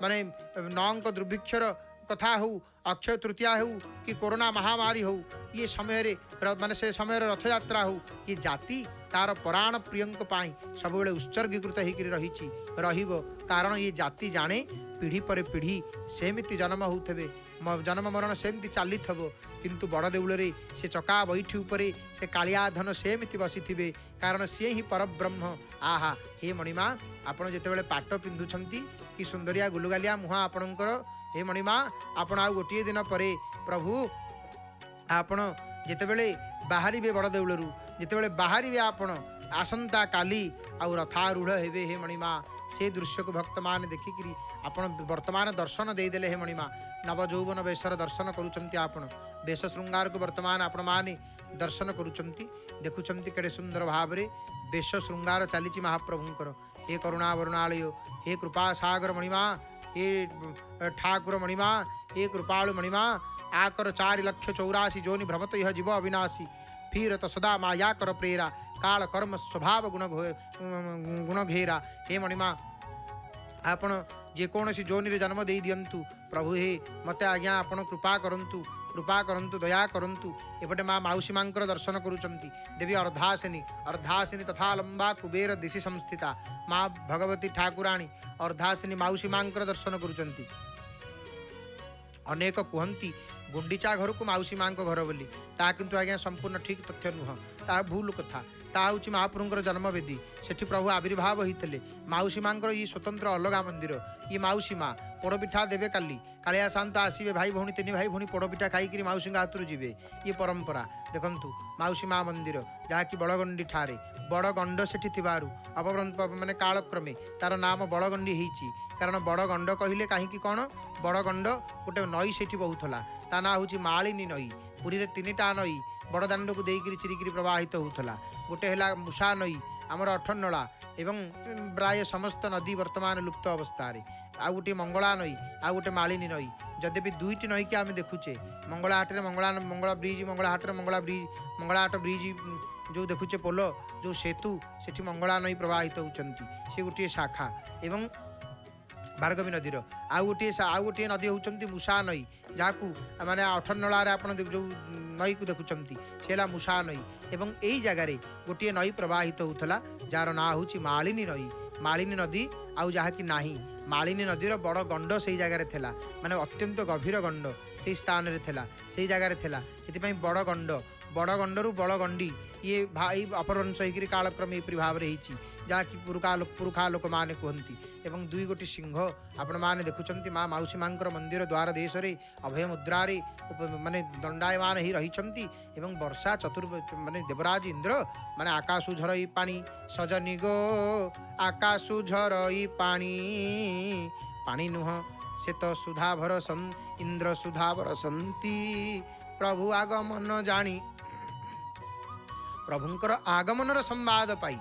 माने न अंक दुर्भिक्षर कथा हो अक्षय तृतीया हो कि कोरोना महामारी हो ये समय माने से समय रथ यात्रा हो ये जाति तार पराण प्रियंक पाई सब बेले उत्सर्गीकृत होकर रही कारण ये जाति जाने पीढ़ी पर पीढ़ी सेमती जन्म होते जन्म मरण सेमती चली किंतु बड़ देउल से चका बैठी उपरे से कालिया धन सेमती बसी थे कारण सी ही परब्रह्म आहा हे मणिमा आपण जिते पाट पिंधुंट कि सुंदरिया गुलगालिया मुहा आपणकर हे मणिमा आपण आ गोटे दिन पर प्रभु आपण जिते बाहर बड़ देउलू जिते बाहर आपण आसंता काली आउ रथारूढ़ हेबे हे मणिमा से दृश्य को भक्त मान देखिकी आपण वर्तमान दर्शन देदेले हे मणिमा नव यौवन वेशर दर्शन करुचंती आपण वेश श्रृंगार को वर्तमान आपण माने दर्शन करुचंती देखुचंती केड़े सुंदर भाव रे वेश श्रृंगार चली महाप्रभुंकर हे करुणा वरुणालय हे कृपा सागर मणिमा हे ठाकुर मणिमा हे कृपालु मणिमा आकर 4,84,00,000 जोनि भ्रमत यह जीव अविनाशी फिर तो सदा माया कर प्रेरा काल कर्म स्वभाव गुण घेरा हे मणिमा आपण जेकोसी जोनि रे जन्म दे दियंतु प्रभु हे मते आज्ञा आपण कृपा करंतु दया करंतु एपटे माँ माउसी मांकर दर्शन करुचंती देवी अर्धासिनी तथा लंबा कुबेर दिशि संस्थिता माँ भगवती ठाकुराणी अर्धासिनी माउसी मांकर दर्शन करुचंती अनेक कहती गुंडीचा घर को माउसी माँ घर बोली ता किंतु आज्ञा संपूर्ण ठीक तथ्य नुह ता भूल कथा ता हूँ महाप्रभुंर जन्मवेदी सेठी प्रभु आविर्भाव होते माउसी माँ ये स्वतंत्र अलगा मंदिर ये माउसी माँ पोड़पिठा देवे काली कालिया शांत आसवे भाई भौणी 3 भाई भौणी पोड़पिठा खाई माउसी हाथ जीवे ये परंपरा देखंतु माउसी माँ मंदिर जहाँकि बड़गंडी ठारे बड़ गंड सेठी थिबारु माने कालक्रमे तार नाम बड़गंडी होईची कारण बड़ गंड कहले कहीं कौन बड़ गंड गोटे नई सेठी बहुला ता ना हूँ मालिनी नई पुरी रे 3टा नई बड़ दांड को देकर चिरिकी प्रवाहित होता गोटे है मुषा नई आमर अठनला एवं प्राय समस्त नदी वर्तमान लुप्त अवस्था आ गोटे मंगला नई आ गोटे मालिनी नई जदि भी 2टी नई के आम देखुचे मंगलाहाट मंगला ब्रिज मंगलाहाट मंगलाहाट ब्रिज जो देखुचे पोल जो सेतु सेठी मंगला नई प्रवाहित होती सी गोटे शाखा एवं भार्गवी नदीर आउ गोटे नदी होती मुषा नई जहाँ माने अठनलार आप जो नई को देखुंट से मुषा नई एवं यही जगार गोटे नई प्रवाहित होता जार ना हूँ मालिनी नदी आउ जहाँ कि नाही मालिनी नदीर बड़ गंड से जगार थिला माने अत्यंत गभीर गंड से स्थान रे थिला से जगार थिला एथि बड़ गंडरू बड़ गंडी ये भाई अपरंश होकर कालक्रमे एपरी भाव में होती जहाँकि पुरुखा लोक मैंने कहती एवं 2 गोटी सिंह आपण मैंने देखुं माँ माउसी माँ मंदिर द्वार देश रे अभय मुद्रारे माने दंडायमान ही रही एवं वर्षा माने देवराज इंद्र माने आकाशु झरई पानी सजनी गो आकाशु झरई पानी नुह से तो सुधाभर इंद्र सुधाभर संती प्रभु आगमन जानी प्रभुंकर आगमनर संवाद पाई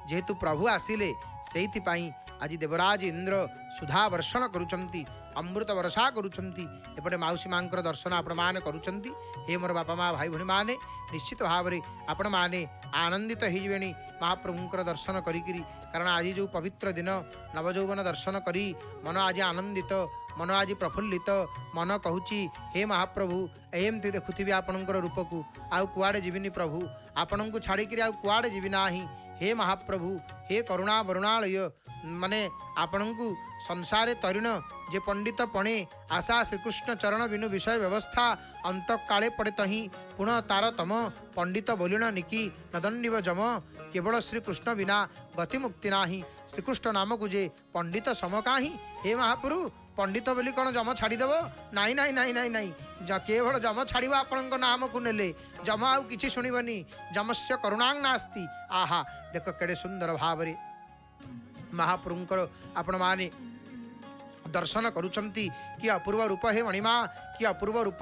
जेहेतु प्रभु आसिले से आज देवराज इंद्र सुधा वर्षण करुचंती अमृत वर्षा करुचंती एपटे माउसी माँ दर्शन आपण मैंने करुचंती हे मोर बापा माँ भाई भणी मैंने निश्चित भाव में आपण मैंने आनंदित होइबेनी महाप्रभुंकर दर्शन करी कारण आज जो पवित्र दिन नवयौवन दर्शन करी मन आज आनंदित मन आज प्रफुल्लित मन कहूची हे महाप्रभु एमती देखुथि आपणकर रूप को आउ कुआड़े जीविनी प्रभु आपण को छाड़िकी आउ कुआड़े जीवी नाही हे महाप्रभु हे करुणा वरुणालय माने आपण को संसारे तरुण जे पंडित पणे आशा श्रीकृष्ण चरण बिनु विषय व्यवस्था अंत काले पड़े तही पुनः तार तम पंडित बोलिण निकी नदंडिव जम केवल श्रीकृष्ण बिना गति मुक्ति नाही श्रीकृष्ण नाम को जे पंडित सम काही हे महाप्रभु पंडित बोली कौन जम छाड़देव नाई नाई नाई नाई नाई केवल जम छाड़ आपण नाम को नेले जम आउ कि शुणबनी जमस्य करुणांग नास्ति आहा देख केड़े सुंदर भाव महाप्रभुंकर आपण माने दर्शन करुछंती कि अपूर्व रूप हे मणिमा कि अपूर्व रूप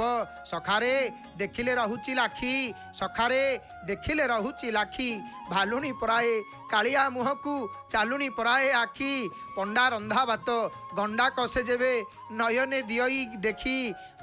सखारे देखिले रहुची लाखी सखारे देखिले रहुची लाखी भालुनी पराए कालिया मुहकू चालुनी पराए आखी पंडा रंधा भात गंडा कसे जेबे नयने दियई देखी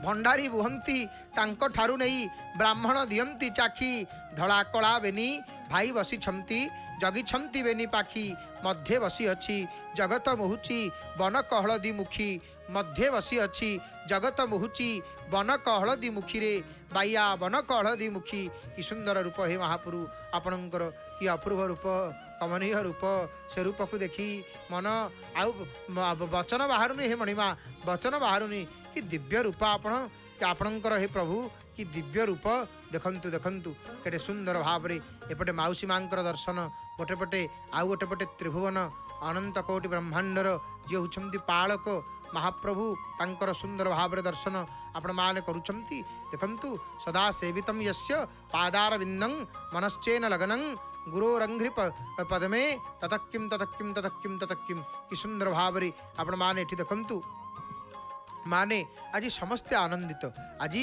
भंडारी बुहंती तांको ठारू नहीं ब्राह्मण दियंती चाखी धड़ा कला बेनी भाई बसी छमती जगी छमती बेनी पाखी मध्य बसी अच्छी जगत मुहुची बन कहलदी मुखी मध्य बसी अच्छी जगत मुहुची बन कहलदी मुखी रे बाइया बन कहलदी मुखी कि सुंदर रूप हे महाप्रभु आपणकर कि अपूर्व रूप कमनीय रूप से रूप को देखी मन आउ वचन बाहरुनी हे मणिमा वचन बाहरुनी कि दिव्य रूप आपणकर हे प्रभु कि दिव्य रूप देखंतु देखंतु केटे सुंदर भाव रे एपटे माउसी मांकर दर्शन गोटे पटे आउ गोटे पटे त्रिभुवन अनंत कोटि ब्रह्मांडर जे होचंती पालक महाप्रभु तांकर सुंदर भाव रे दर्शन आपण माने करूचंती देखंतु सदा सेवितम यस्य पादार विंदं मनश्चेन लगनं गुरोरंघ्रि पदमे ततक्किम ततक्किम ततक्किम ततक्किम कि सुंदर भाव रे आपण माने एठी देखंतु माने आज समस्ते आनंदित आज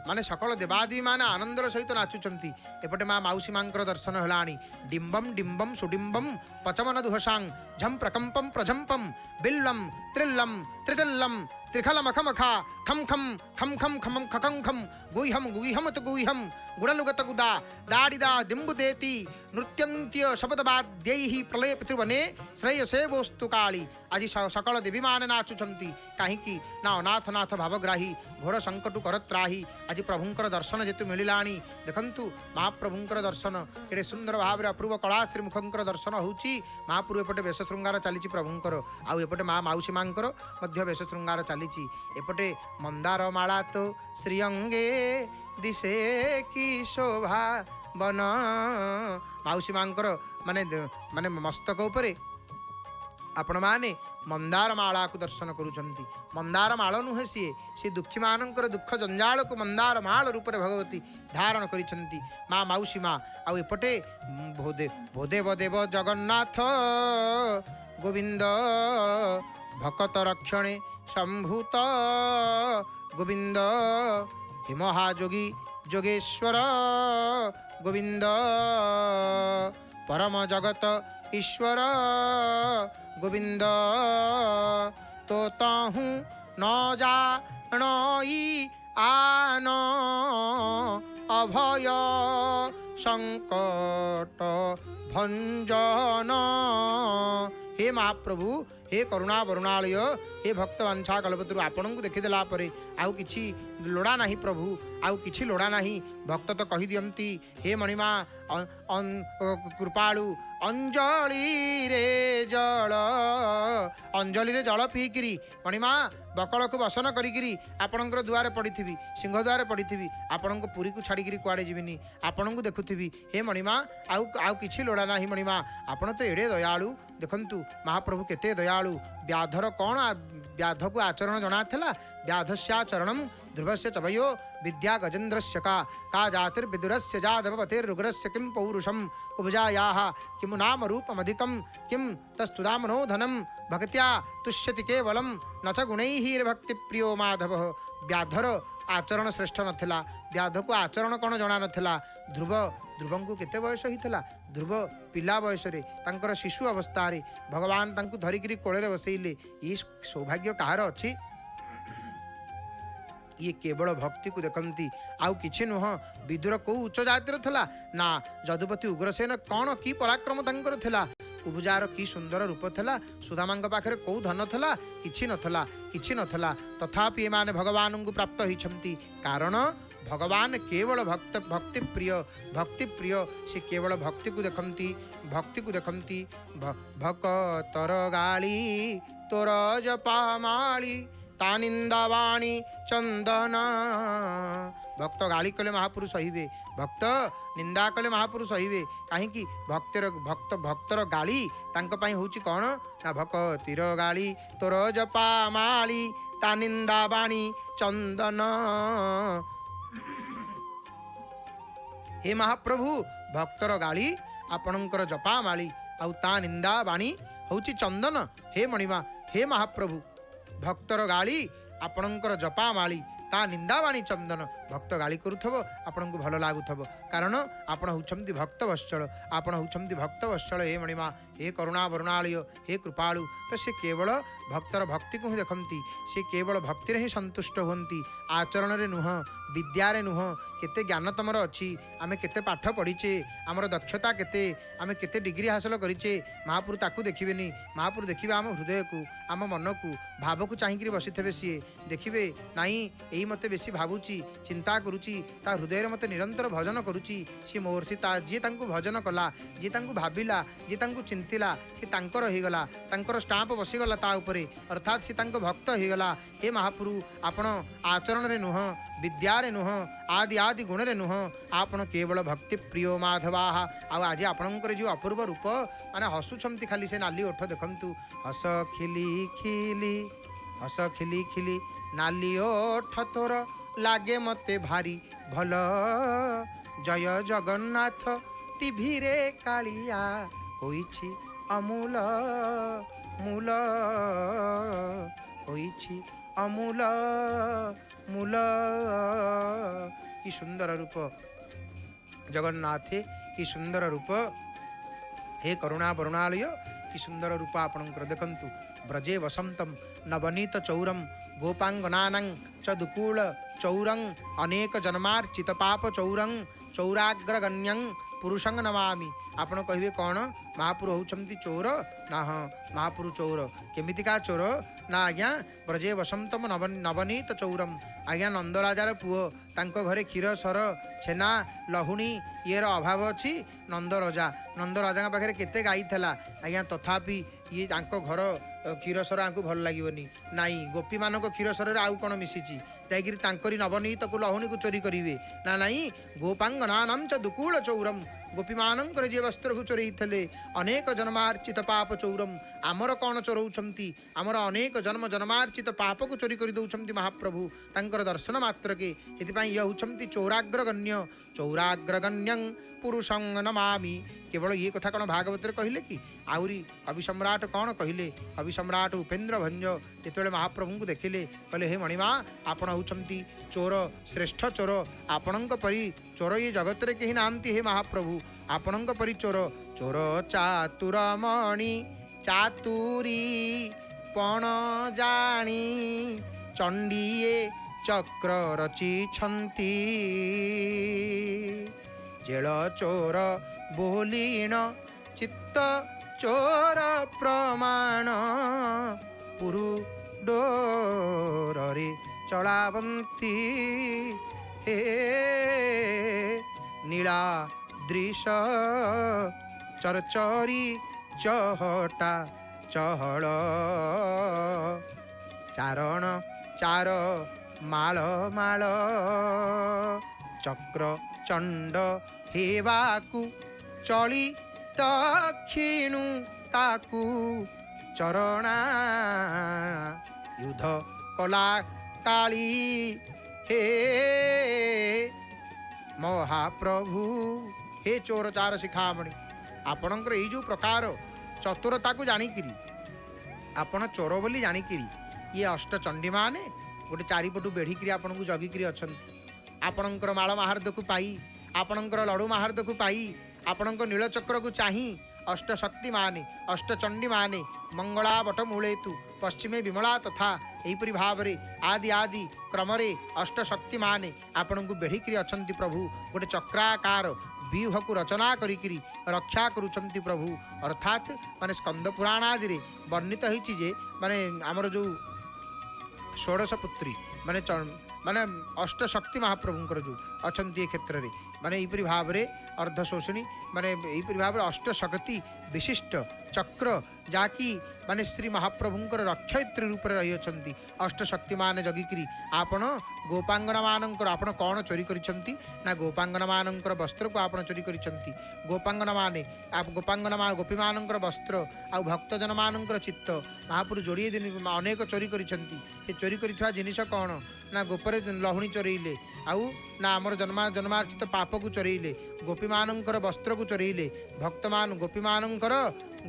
माने सकल देवादी माने आनंदर सहित नाचुचंती एपटे माँ माउसी मांकर दर्शन हलाणी डिंबम डिंबम सुडिंबम पचमन दुहसांग झम प्रकंपम प्रझंपम बिल्लम त्रिल्लम त्रिदल्लम त्रिखलमखमखा खम खम खम खम खमम खखं खम गुह्यम गुह्यम तो गुह्यम गुणलुगत गुदा दाडिदा डिंबुदेति नृत्यंत्य शब्दवाद्यैः प्रलय पितृवने श्रेयसे वस्तु काली आज सकल देवी माने नाचुचंती कहीं ना अनाथ नाथ भावग्राही घोर संकटु करत्राही आज प्रभुंकर दर्शन जेतु मिलाणी देखंतु महाप्रभुंकर दर्शन केड़े सुंदर भाव रे अपूर्व कला श्री मुखंकर दर्शन होउची महाप्रभु एपटे वेश श्रृंगार चलीची प्रभुंकर आउ एपटे माँ माउसी मांकर मध्य वेश श्रृंगार चलीची एपटे मंदार माला तो श्रीअंगे दिशे की शोभा बन माउसी मांकर माने माने मस्तक उपरे आपण माने मंदार माला को दर्शन करुछंती मंदार माल नुहे सी दुखी मानकर दुख जंजाल को मंदार माल रूप में भगवती धारण करिछंती माँ माउसी माँ आउ एपटे भोदेव देव जगन्नाथ गोविंद भकत रक्षणे संभूत गोविंद हे महायोगी जोगेश्वर गोविंद परम जगत ईश्वर गोविंद तो ताहू न जानई आन अभय संकट भंजन हे महाप्रभु हे करुणा वरुणालय हे भक्त वांछा कल्पतरु आपण को देखीदेला परे आउ किछि लोड़ा नहीं प्रभु आउ किछि लोड़ा नहीं भक्त तो कही दियंती हे मणिमा कृपालु अंजलि रे जल पीकिरी मणिमा बकल को बसन करी आपणकर दुआरे पड़ी सिंह द्वारे पड़ी आपण को पुरी को छाड़ी कुआड़े जीविनी आपण को देखुथी हे मणिमा आउ किछि लोड़ा नहीं मणिमा आपण तो एड़े दयालु देखंतु महाप्रभु केते दयालु व्याधर कौन व्याध को आचरण जना था व्याधस्याचरणम ध्रुवस्य चवयो विद्या गजेन्द्रस्य का जातिर्विदुरस्य जादवपतिरुग्रस्य किं पौरुषम उपजायाः किमु नाम रूपमधिकं किं तस्तुदामनो धनं भक्त्या तुष्यति केवलं न च गुणैर्भक्ति प्रियो माधव व्याधर आचरण श्रेष्ठ नथिला व्याध को आचरण कौन जना नथिला ध्रुव को केते बयस होइथिला ध्रुव पिला बयस रे तांकर शिशु अवस्था रे भगवान तांकु धरिकरी कोळे बसैले ये सौभाग्य कहार अछि ये केवल भक्ति को देखती आउ किछि नुह विदुर को उच्च जातिर थला ना जदुपति उग्रसेन कौन की पराक्रम तांकर थला कुबुजार की सुंदर रूप थला सुदामा पाखरे को धन थला किछि नथला तथापि ए माने भगवान को प्राप्त होइछंती कारण भगवान केवल भक्ति प्रिय से केवल भक्ति को देखती भक्तर गाली तोर जपामाली तानिंदावाणी चंदन भक्त गाली कले महापुरुष सहिबे भक्त निंदा कले महापुरुष सहिबे कहीं भक्तर गाली तांक पई होची कौन ना भक्तिर गाली तोर जपामाली तानिंदावाणी चंदन हे महाप्रभु भक्तर गाली आपणकर जपामाली आउ ता निंदा बाणी होची चंदन हे मणिमा हे महाप्रभु भक्तर गाली आपणकर जपा माली ता निंदावाणी चंदन भक्त गाली करुथब आपन को भल लागुथब कारण आपण होउछंती भक्त वत्सल आपण होउछंती भक्त वत्सल हे मणिमा हे करुणा वरुणालय हे कृपालु तो से केवल भक्तर भक्ति को ही देखती से केवल भक्ति ही संतुष्ट होती आचरण रे नुह विद्यारे नुह केते ज्ञान तमर अच्छी आमे केते पाठ पढ़ीचे आमर दक्षता केते आमे केते डिग्री हासिल करिचे महापुरु ताकू देखिबेनी महापुरु देखिबे आम हृदय को आम मन को भाव को चाहिए बसीथे सी देखिए नाई यही मते बेसी भावुची चिंता करुची ता हृदय मते निरंतर भजन करुची सी मोर सी जी तांकु भजन कला जी तांकु भाविला जी तांकु चिंतिला सी तांकर होगला तांकर स्टाम्प बसीगला ता उपरे अर्थात सी तांको भक्त होगला हे महापुरु आपण आचरण रे नुह विद्यारे नुह आदि आदि गुण रे नुह आपण केवल भक्ति प्रिय माधवा आज आपणकर जो अपूर्व रूप माने हसुछंती खाली से नाली ओठ देखंतु हस खिली खिली हस खिली खिली नाली ओठ तोर लागे मते भारी भल जय जगन्नाथ टीवी रे कालिया होइछि अमूल मूल होइछि अमूल मूल कि सुंदर रूप जगन्नाथ कि सुंदर रूप हे करुणा वरुणालय कि सुंदर रूप आपणकर देखंतु ब्रजे वसंतम नवनीत चौरम गोपांगनानं च दुकूल चौरं अनेक जन्मार्चित पाप चौरं चौराग्रगण्यं पुरुषंग नमामि आपण कहिबे कौन महापुरु होउछंती चोर ना हाँ महापुरु चोर केमितिका चोर ना आज्ञा ब्रजे वसंतम नवनीत चौरम आज्ञा नंदराजार पुओ तांको घरे क्षीर सर छेना लहुणी ये अभाव अच्छी नंदराजा पाखे केते गाई थला आज्ञा तथापि ये तांको घर क्षीरसर आंकु भल लगे नाई गोपी मान क्षीरसर आउ कौन मिशिची जाकि तांकरी नवनीत को लहुणी को चोरी करेंगे ना नाई गोपांगनानं च दुकूल चौरम गोपी मानकर जे वस्त्र को चोरी थे अनेक जन्मार्चित पाप चौरम आमर कौन चोरौछंती आमर अनेक जन्म जन्मार्चित पाप को चोरी कर दौरान महाप्रभु तांकर दर्शन मात्र के ये होउछंती चौराग्रगण्य चौराग्रगण्यं पुरुषं नमामि केवल ये कथा कौन भागवत कहले कि आउरी कवि सम्राट कौन कहले कवि सम्राट उपेन्द्र भंज जिते महाप्रभु को देखिले कहले हे मणिमा आपण होउछंती चोर श्रेष्ठ चोर आपणक परी चोर ये जगत रे कहीं नामती हे महाप्रभु आपणक परी चोर चोर चातुरमणि चातुरी पण जानी चंडीए चक्र रचिछंती जेल चोर बोलीण चित्त चोर प्रमाण पुरु डोरे चलावंती हे नीला दृश चरचरी चहटा चहल चारण चार माल माल चक्र चंड हेवाकू चली दक्षिणु ताकू चरणा युद्ध कला काली हे महाप्रभु हे चोर चार शिखामणि आपणकर ये जो प्रकार चतुरता को जानिकिरी आपण चोर बोली जानिकिरी ये अष्टचंडी माने गोटे चारिपटू बेढ़ी आपन को जगिकी अच्छा आपणकर माल महारद को पाई आपणकर लड़ू महारद को पाई आपणक नीलचक्र को चाही अष्टशक्ति माने अष्टचंडी माने मंगला बटमूलेतु पश्चिमे विमला तथा यहीपरि भाव आदि आदि क्रम अष्टशक्ति माने आपण को बेढ़ी अच्छा प्रभु गोटे चक्राकार व्यूह को रचना करी रक्षा करुछंती प्रभु अर्थात माने स्कंद पुराण आदि वर्णित होइछि माने आमर जो षोडश पुत्री माने माने अष्टशक्ति महाप्रभुंकर जो अच्छा ये क्षेत्र में माने यहीपरि भाव अर्धशोषणी माने यहीपरि भाव अष्टशक्ति विशिष्ट चक्र जाकि माने श्री महाप्रभुंकर रक्षयित्री रूप रही अछंती अष्टशक्ति मान जगिकी आपण गोपांगना मानकर आपण कौन चोरी करिसंती ना गोपांगना मानकर वस्त्र को आपण चोरी करिसंती गोपांगना माने गोपांगना मान गोपी मानकर वस्त्र आ भक्तजन मानकर चित्त महापुरु जोड़िए दिन अनेक चोरी करिसंती ये चोरी करिथवा जिनिस कौन ना गोपरे लहुणी चोरेइले आउ ना आमर जन्मार्जित पाप को चोरेइले गोपी मानकर वस्त्र को चोरेले भक्त मान गोपी मानकर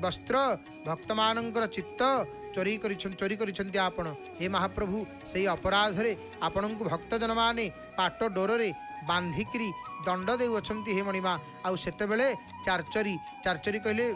वस्त्र भक्त मानकर चित्त चोरी करिछन्ति आपण हे महाप्रभु से अपराध रे आपण को भक्तजन माने पाट डोर बांधिकी दंड देउछन्ति हे मणिमा आउ सेते बेले चारचरी कहले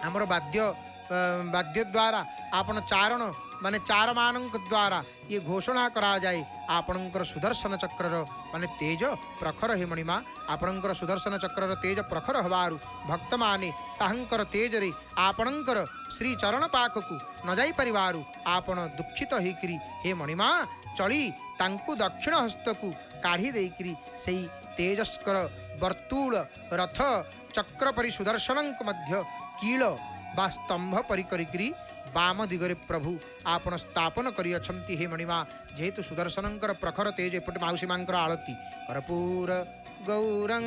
हमर वाद्य द्वारा आपण चारण माने चार मानक द्वारा ये घोषणा करा जाए आपणकर सुदर्शन चक्र माने तेज प्रखर हे मणिमा आपणकर सुदर्शन चक्र तेज प्रखर हवारु भक्त माने ताहंकर तेज रे आपणकर श्री चरण पाखकु न जाई परिवारु आपण दुखित हेकरी हे मणिमा चली तांकु दक्षिण हस्तकु काढ़ी देकरी सेई तेजस्कर वर्तुल रथ चक्र परि सुदर्शनंक मध्य कील बा स्तंभ परि करिकरी वाम दिगरे प्रभु आपण स्थापन करी अछंती हे मणिमा जेहेतु सुदर्शनंकर प्रखर तेज एपटे माउसी मांकर आळती कर्पूर गौरं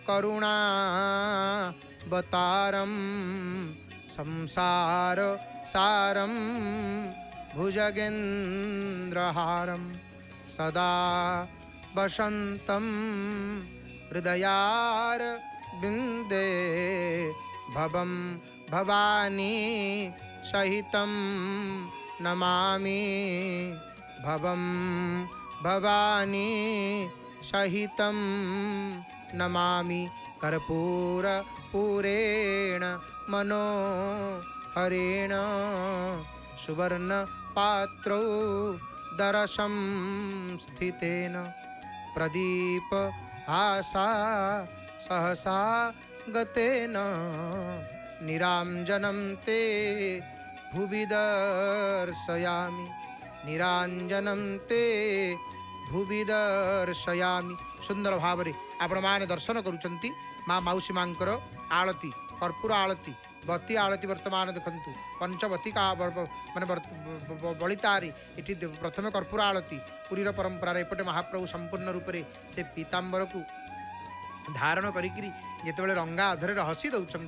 करुणा बतारं संसार सारं भुजगेन्द्रहारं सदा वसन्तं हृदयार बिंदे भवं भवानी सहितं नमामि भवं भवानी सहितं नमामि कर्पूर पूरेण मनोहरेण सुवर्ण पात्रौ दरसं स्थितेन प्रदीप आशा सहसा गतेन निरांजनं ते भुवि दर्शयामि निरांजनं ते भुवि दर्शयामि। सुंदर भाव रे आपण माने दर्शन करूचंती माँ माउसी मांकर आळती कर्पूर आळती बती आळती वर्तमान देखंतु पंचवतिका माने बलितारी इठी प्रथम कर्पूर आळती पुरीर परंपरा एपटे महाप्रभु संपूर्ण रूप से से पीतांबर को धारण करिकरी जेतेबेले रंगा अधरे हसी दौरान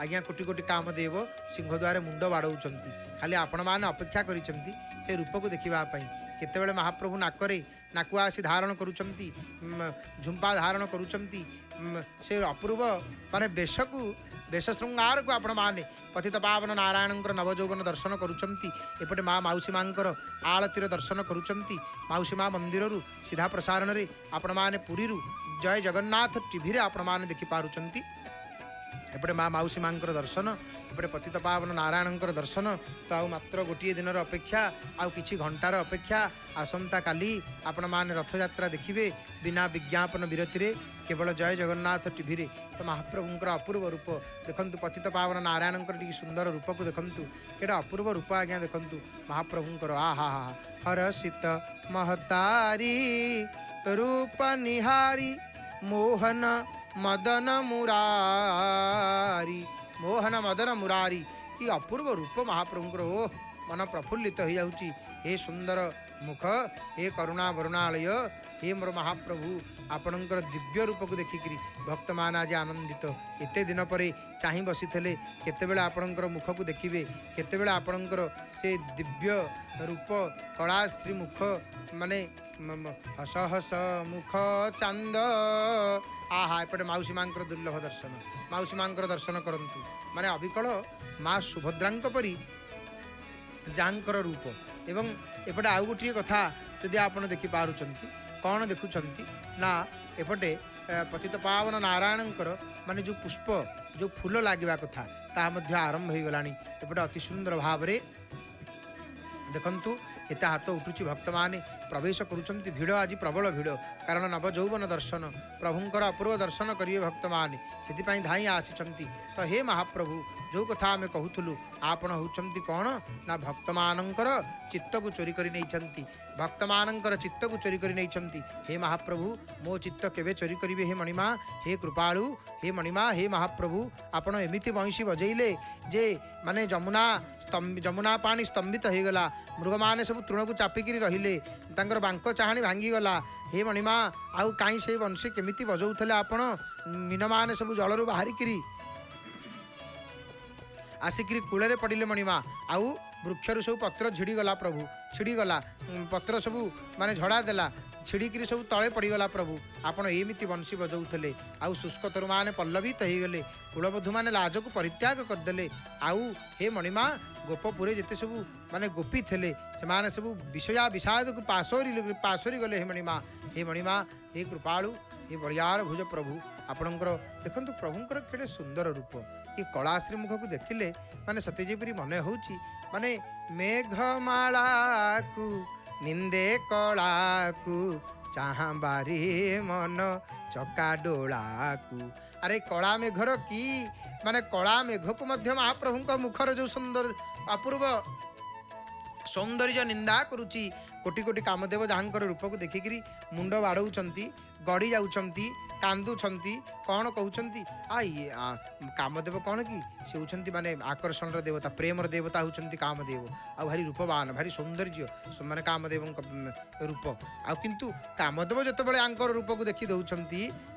आज्ञा कोटि कोटि काम देव सिंहद्वारे मुंड बाड़ौंट खाली आपण मैंने अपेक्षा करिसेंती से रूप को देखापी केतेबेले महाप्रभु नाकरे नाकुआ आसी धारण करुचंती झुंपा धारण करुचंती से अपूर्व माने वेश श्रृंगार को आपण माने पतित पावन नारायणंकर नवजौवन दर्शन करुचंती एपटे माँ माउसी मांकर आळतीर दर्शन करुचंती माउसी माँ मंदिर सीधा प्रसारण रे आपण माने पुरी जय जगन्नाथ टीवी रे आपण माने देखि पारुचंती एपटे माँ माउसी मांकर दर्शन एपटे पतित पावन नारायणंकर दर्शन तो आउ मात्र गोटे दिन अपेक्षा आउ किछि घंटार अपेक्षा आसंता काली आपण माने रथयात्रा देखिबे बिना विज्ञापन विरति रे केवल जय जगन्नाथ टीवी रे तो महाप्रभुंकर अपूर्व रूप देखंतु पतित पावन नारायणंकर टी सुंदर रूप को देखंतु केडा अपूर्व रूप आज्ञा देखंतु महाप्रभुंकर आहा हरसित महतारी रूप निहारी मोहन मदन मुरारी मोहन मदन मुरारी कि अपूर्व रूप महाप्रभुंकर ओ मन प्रफुल्लित हो जाउची हे सुंदर मुख हे करुणा वरुणालय हे मोर महाप्रभु आपणकर दिव्य रूप को देखिकी भक्त मान आज आनंदित एते दिन पर चाह बसी थे केतेबेले आपणकर मुख को देखिए केतेबेले आपणकर से दिव्य रूप कला श्री मुख माने हस हस मुख चांद आहा एपटे माउसी मांकर दुर्लभ दर्शन माउसी मांकर दर्शन करंतु माने अविकल माँ सुभद्रांक परी जांकर रूप एवं एपटे आउ गोटे कथा यदि आपण देखि पारुचंती कौन देखुंती ना एपटे पतित पावन नारायणंकर माने जो पुष्प जो फूल लगे कथा ता मध्य आरंभ हो गलानी एपटे अति सुंदर भाव रे देखंतु केते हाथ उठुची भक्त माने प्रवेश करुचंती भिड़ आज प्रबल भिड़ कारण नव यौवन दर्शन प्रभुंकर अपूर्व दर्शन करिए भक्त माने से धाई आसी तो हे महाप्रभु जो कथा आम कहूलु आपण होउचंती कौन ना भक्त मानकर चित्त को चोरी करी नहीं भक्त मानकर चित्त को चोरी करी नहीं हे महाप्रभु मो चित्त केवे चोरी करिवे हे मणिमा हे कृपालु हे मणिमा हे महाप्रभु आपण एमिति बंशी बजेइले जे माने जमुना पानी स्तंभित हो गला मृग मैंने सब तृण को चापिकी रहिले तांकर बांक चाहाणी भांगीगला हे मणिमा आउ कहीं से बंशी केमिति बजाऊले आपण मीन मैंने सब जलरू बाहरिकी आसिकी कूल पड़े मणिमा आउ वृक्षर सब पत्र झिड़गला प्रभु छिड़गला पत्र सब माने झड़ा देला छिड़िकी सब तले पड़गला प्रभु आपण एमती बंशी बजाऊे आउ शुष्क तरु मैंने पल्लवित हो गले कुलबधू मैंने लाज को परित्याग करदे आउ हे मणिमा गोपपुरे जिते सब माने गोपी थे से सब विषया विषाद को पासोरी गले हे मणिमा हे कृपालु हे बड़ियार भुज प्रभु आपणकर देखु प्रभुंर केड़े सुंदर रूप ये कला श्रीमुख को देखिले माने सत्यजीपरी मन होची माने मेघमाला को निंदे कला को चाहा बारी मन चका डोला को अरे कला मेघर की माने कला मेघ को मध्य महाप्रभु मुखर जो सुंदर अपूर्व सौंदर्य निंदा करुची कोटि कोटि कामदेव जहाँकर रूप को देखिकी मुंड बाड़ौंट गड़ी जाऊँच कांदुंट कौन कहते ये कामदेव कौन कि से होती माने आकर्षण देवता प्रेमर देवता होती कामदेव आ भारी रूपवान भारी सौंदर्य माने कामदेव रूप आ किंतु कामदेव जिते आंकर रूप को देखी दौरान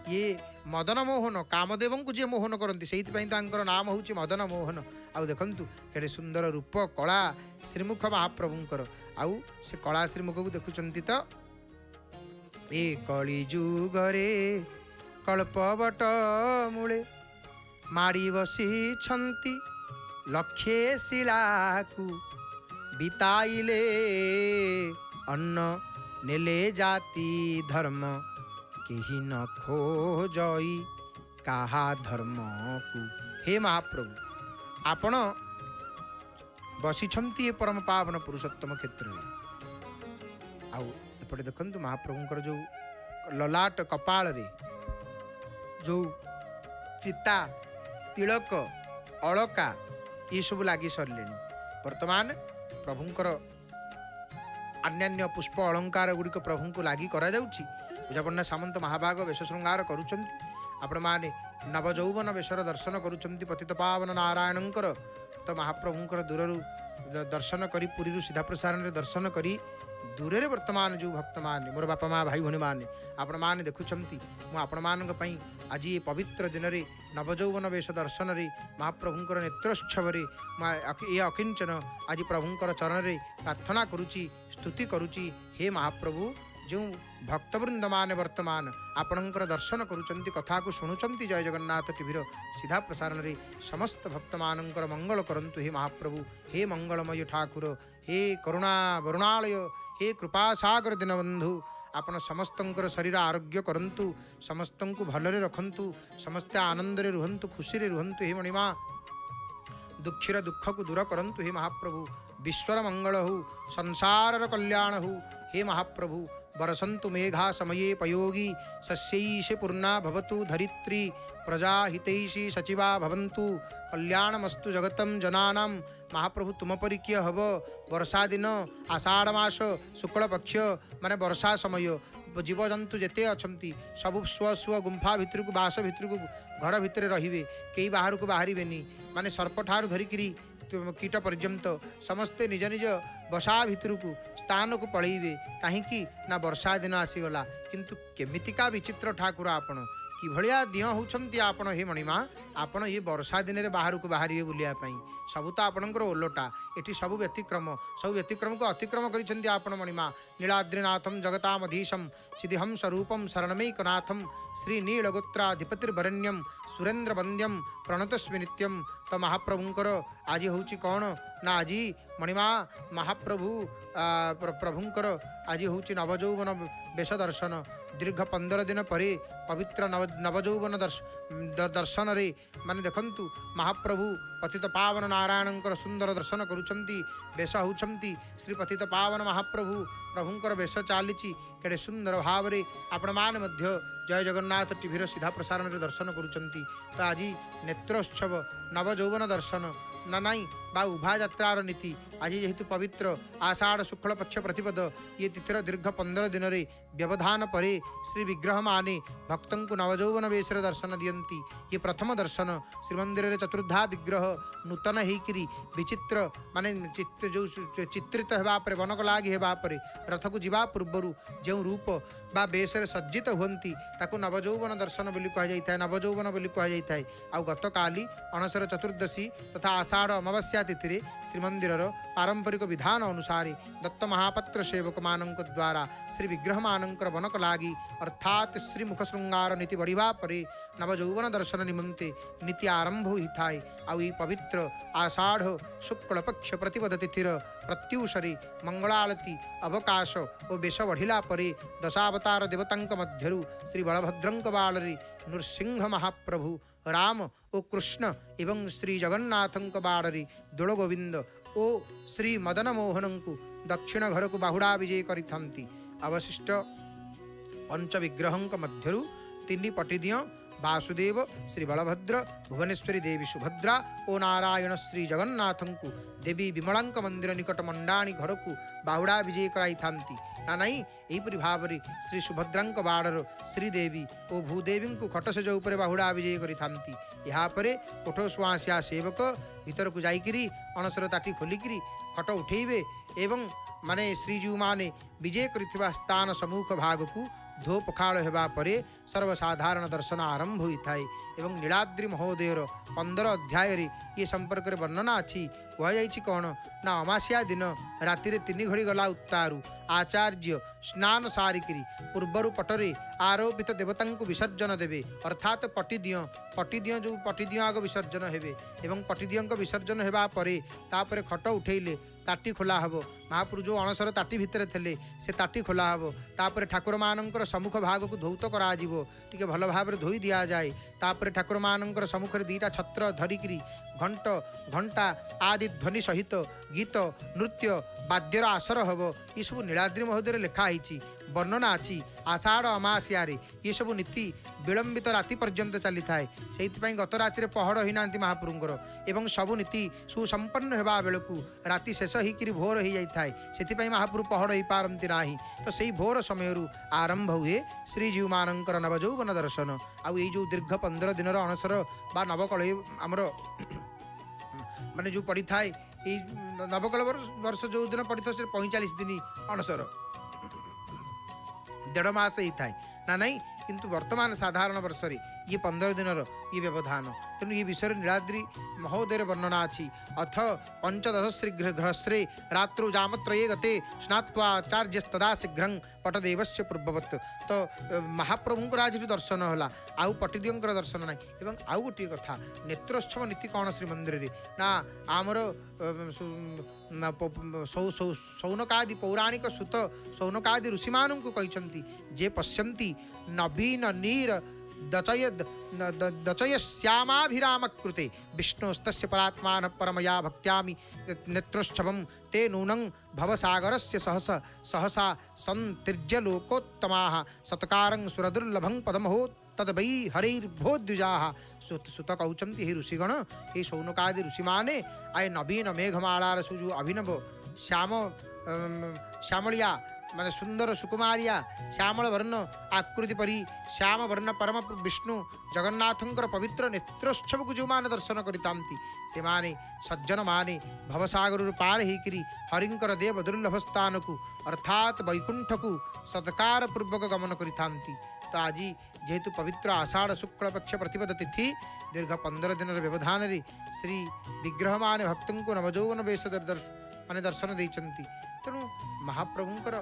ये मदन मोहन कामदेव को जी मोहन करती से नाम हूँ मदन मोहन आउ देखु केड़े सुंदर रूप कला श्रीमुख महाप्रभुंकर आउ से कला श्रीमुख को देखुंत तो ए कली जुगरे कल्पवट मूले माड़ी बसी लक्षे शिलाकू बिताइले अन्न नेले जाति धर्म केही न खोजई काहा धर्म को हे महाप्रभु आपण बसी परम पावन पुरुषोत्तम क्षेत्र में आउ एपटे देखंतु महाप्रभुंकर जो ललाट कपाल रे जो चिता तिलक अलका ये सब लगी सरले वर्तमान प्रभुंकर अन्यान्य पुष्प अलंकार गुड़िक प्रभु को लगी करा जाउछि पूजापन्ना सामंत महाभाग वेश श्रृंगार करुचंती आपण माने नवजौवन वेशर दर्शन करुचंती पतित पावन नारायणंकर तो महाप्रभुंकर दूररू दर्शन करी पुरी सीधा प्रसारण दर्शन करी दूर रे वर्तमान जो भक्त मान मोर बापा माँ भाई भौणी मैंने आपण मैंने देखुंती मुझे आज ये पवित्र दिन में नवजौवन वेश दर्शन में महाप्रभुंर नेत्रोत्सव ये अकिंचन आज प्रभुंर चरण में प्रार्थना करुच्ची स्तुति करुच्ची हे महाप्रभु जो भक्तवृंद मान वर्तमान आपणकर दर्शन करुचंती कथा को शुणुचंती जय जगन्नाथ टीवीर सीधा प्रसारण में समस्त भक्त मानकर मंगल करंतु हे महाप्रभु हे मंगलमय ठाकुर हे करुणा वरुणालय हे कृपा सागर दीनबंधु आपण समस्तंकर शरीर आरोग्य करंतु समस्त को भलरे रखंतु समस्ते आनंद रे रुहंतु खुशी रे रुहंतु हे मणिमा दुखीर दुख को दूर करंतु हे महाप्रभु विश्वर मंगल हो संसार कल्याण हो हे महाप्रभु बरसंतु मेघा समये पयोगी सस्यैषि पूर्णा भवतु धरित्री प्रजा हितैषि सचिवा भवन्तु कल्याणमस्तु जगतम जनानां महाप्रभु तुम परी किए हब वर्षा दिन आषाढ़ मास शुक्ल पक्ष माने वर्षा समय जीवजंतु जेते अछंती सब स्व स्व गुंफा भितर को बास भितर को घर भितर रहिबे कई बाहर को बाहरी माने सर्प ठार धरिकी कीट पर्यंत समस्ते निज निज बसा भितर को स्थान को पलैबे कहीं ना वर्षा दिन आसीगला किंतु केमितिका विचित्र ठाकुर आपण कि भलिया दिह होउछंती आपण हे मणिमा आपण ये वर्षा दिन रे बाहर को बाहर बुलिया सबू तो आपणकर ओलटा एटी सब व्यतिक्रम को अतिक्रम करिसेंती आपण मणिमा नीलाद्रिनाथम जगतामधीशम चिदिहं स्वरूपम शरणमैकनाथम श्री नीलगोत्राधिपतिर्वरण्यम सुरेंद्र वंद्यम प्रणतस्मि नित्यम तो महाप्रभुंकर आज होउची कौन ना आज मणिमा महाप्रभु प्रभुंकर आज होउची नवजौवन वेश दर्शन दीर्घ 15 दिन परे पवित्र नवजौवन दर्शन रे माने देखंतु महाप्रभु पतित पावन नारायणंकर सुंदर दर्शन करुचंती वेश होउचंती श्री पतित पावन महाप्रभु प्रभुंकर वेश चलीची केड़े सुंदर भाव रे आपण मान मध्य जय जगन्नाथ टीवीर सीधा प्रसारण रे दर्शन करुचंती तो आज नेत्रोत्सव नवजौवन दर्शन ना नाई बा उभा यात्रार नीति आज जेहेतु पवित्र आषाढ़ शुक्ल पक्ष प्रतिपद ये तिथिर दीर्घ 15 दिन रे व्यवधान परे श्री विग्रह माने भक्तों को नवजौवन वेशर दर्शन दियंती ये प्रथम दर्शन श्रीमंदिर रे चतुर्धा विग्रह नूतन होकर विचित्र माने जो चित्रित होगा बनक लगी होगापर रथ को जीवा पूर्वर जो रूप बा वेशरे सज्जित हुंती ताकू नवजौवन दर्शन बोली कहुई नवजौवन बोली कहुई आ गत काली अणसर चतुर्दशी तथा आषाढ़ अमावस्या तिथि श्रीमंदिर पारंपरिक विधान अनुसार दत्त महापात्र सेवक मानक द्वारा श्री विग्रह मानकर बनक लागी अर्थात श्री मुख श्रृंगार नीति बढ़िया परे नवजौवन दर्शन निमंते नीति आरंभ होता है। आउ ई पवित्र आषाढ़ शुक्ल पक्ष प्रतिपद तिथिर प्रत्युषरी मंगलारती अवकाश और बेश बढ़िला परे दशावतार देवतांक मध्यरु श्री बलभद्रंक बालरी नृसिंह महाप्रभु राम ओ कृष्ण एवं श्री जगन्नाथंक बाड़री दोल गोविंद ओ श्री मदन मोहन को दक्षिण घर को बाहुड़ा विजय करिथांती। अवशिष्ट पंच विग्रह मध्यरु तीन पटिदिय वासुदेव श्री बलभद्र भुवनेश्वरी देवी सुभद्रा ओ नारायण श्री जगन्नाथ को देवी विमलांक मंदिर निकट मंडाणी घर को बाहुड़ा विजय कराई ना नहीं यहीपरि भाव श्री सुभद्रांक बाड़र श्रीदेवी और भूदेवी को खटसेज उपर बाहुड़ा विजय करिथांती। यापर कोठ सुआसिया सेवक भीतर को जाइकिरी अणसर ताटी खोलिकी खट उठेबे एवं माने श्रीजीव माने विजय करिथिबा स्थान सम्मुख भाग को धो पखाड़ होगा परे सर्वसाधारण दर्शन आरंभ होता है। एवं नीलाद्रि महोदयर 15 अध्याय ये संपर्क में वर्णना अच्छी कहुई कौन ना अमासिया दिन राति 3 घड़ी गला उत्तारु आचार्य स्नान सारिकी पूर्वर पटरे आरोपित देवता को विसर्जन देवे अर्थात पटिदिय जो पटिदिय आग विसर्जन हेबे एवं पटिदिय विसर्जन होगा परे तापर खट उठेले ताटी खोला हब महाप्रभु जो अणसर ताटी भितर थे से ताटी खोला हब तापर ठाकुर मानकर सम्मुख भाग को धौत कर भल भाव धोई दि जाए तापर ठाकुर मानकर सम्मुख दीटा छत्र धरिकी घंट घंटा आदि ध्वनि सहित गीत नृत्य बाद्यर आसर हम ये सब नीलाद्रि महोदय लिखाही वर्णना अच्छी आषाढ़ अमासियारे ये सब नीति विलंबित राति पर्यंत चली थाए से गत राति पहड़ होना महाप्रभुंर एवं सबु नीति सुसंपन्न होगा बेलू राति शेष होकर भोर हो जाए से महाप्रभु पहड़ हो पारती ना तो से भोर समय आरंभ हुए श्रीजीव मानकर नवजौवन दर्शन आउ जो दीर्घ 15 दिन अणसर बा नवकल आमर माने जो पड़ी थाए ये नवकल वर्ष जो दिन पड़ी था 45 दिन अणसर 1.5 मास ही थाए ना नहीं किंतु वर्तमान साधारण वर्ष ये 15 दिन ये व्यवधान तेणु ये विषय नीलाद्रि महोदय वर्णना अच्छी अथ 15 श्रीघ्रस्रे रात्रौ जामत्रये गते स्नात्वाचार्यस्तदा शीघ्र पटदेवस्य पूर्ववत् तो महाप्रभुंकर आज दर्शन है आउ पटिदियों दर्शन ना एवं आउ गोटे कथा नेत्रोत्सव नीति कौन श्रीमंदिर ना आमर सौनकादि पौराणिक सुत सौनकादि ऋषिमान कहते जे पश्यन्ति नवीन नीर दचयश्यामाभिराम कृते विष्णुस्तस्य परात्मान परमया भक्त्यामि नेत्रोत्सवं ते नूनं भवसागरस्य सहसा संतिर्ज्य लोकोत्तमाः सत्कारं सुरदुर्लभं पदमहो तद्वै हरिर्भोद्विजाः सुत कहते हे ऋषिगण हे सौनकादि ऋषिमाने आए नवीन मेघमालार सुजु अभिनव श्यामलिया माने सुंदर सुकुमारिया श्यामल वर्ण आकृति परी श्याम वर्ण परम विष्णु जगन्नाथंकर पवित्र नेत्रोत्सव को जो माने दर्शन करितांती से माने सज्जन माने भवसागर पार होकर हरिंकर देव दुर्लभ स्थान को अर्थात वैकुंठ को सत्कार पूर्वक गमन करितांती। तो आज जेहेतु पवित्र आषाढ़ शुक्ल पक्ष प्रतिपद तिथि दीर्घ 15 दिन व्यवधान श्री विग्रह माने भक्तों को नवजौवन वेश माने दर्शन देइचंती। तेणु महाप्रभुंकर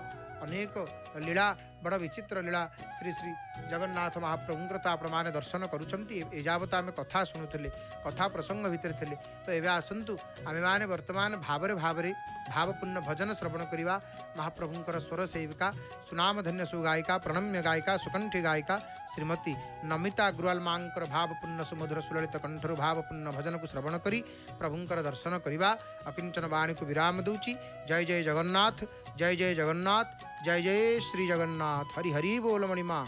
अनेक लीला बड़ विचित्र लीला श्री श्री जगन्नाथ महाप्रभुंकर तो आपण दर्शन करुँच एजावत आम कथा शुणुले कथा प्रसंग भितर थे तो ये आसतु आम मैंने वर्तमान भावरे भावपूर्ण भजन श्रवण करवा महाप्रभुंकर स्वर सेविका सुनामधन्य सुगायिका प्रणम्य गायिका सुकंठी गायिका श्रीमती नमिता अग्रवाल मांकर भावपूर्ण सुमधुर सुललित कंठर भावपूर्ण भजन को श्रवण करी प्रभुंकर दर्शन करवा अकिंचन वाणी को विराम दूची। जय जय जगन्नाथ जय जय जगन्नाथ जय जय श्री जगन्नाथ हरि हरि बोल मणिमा।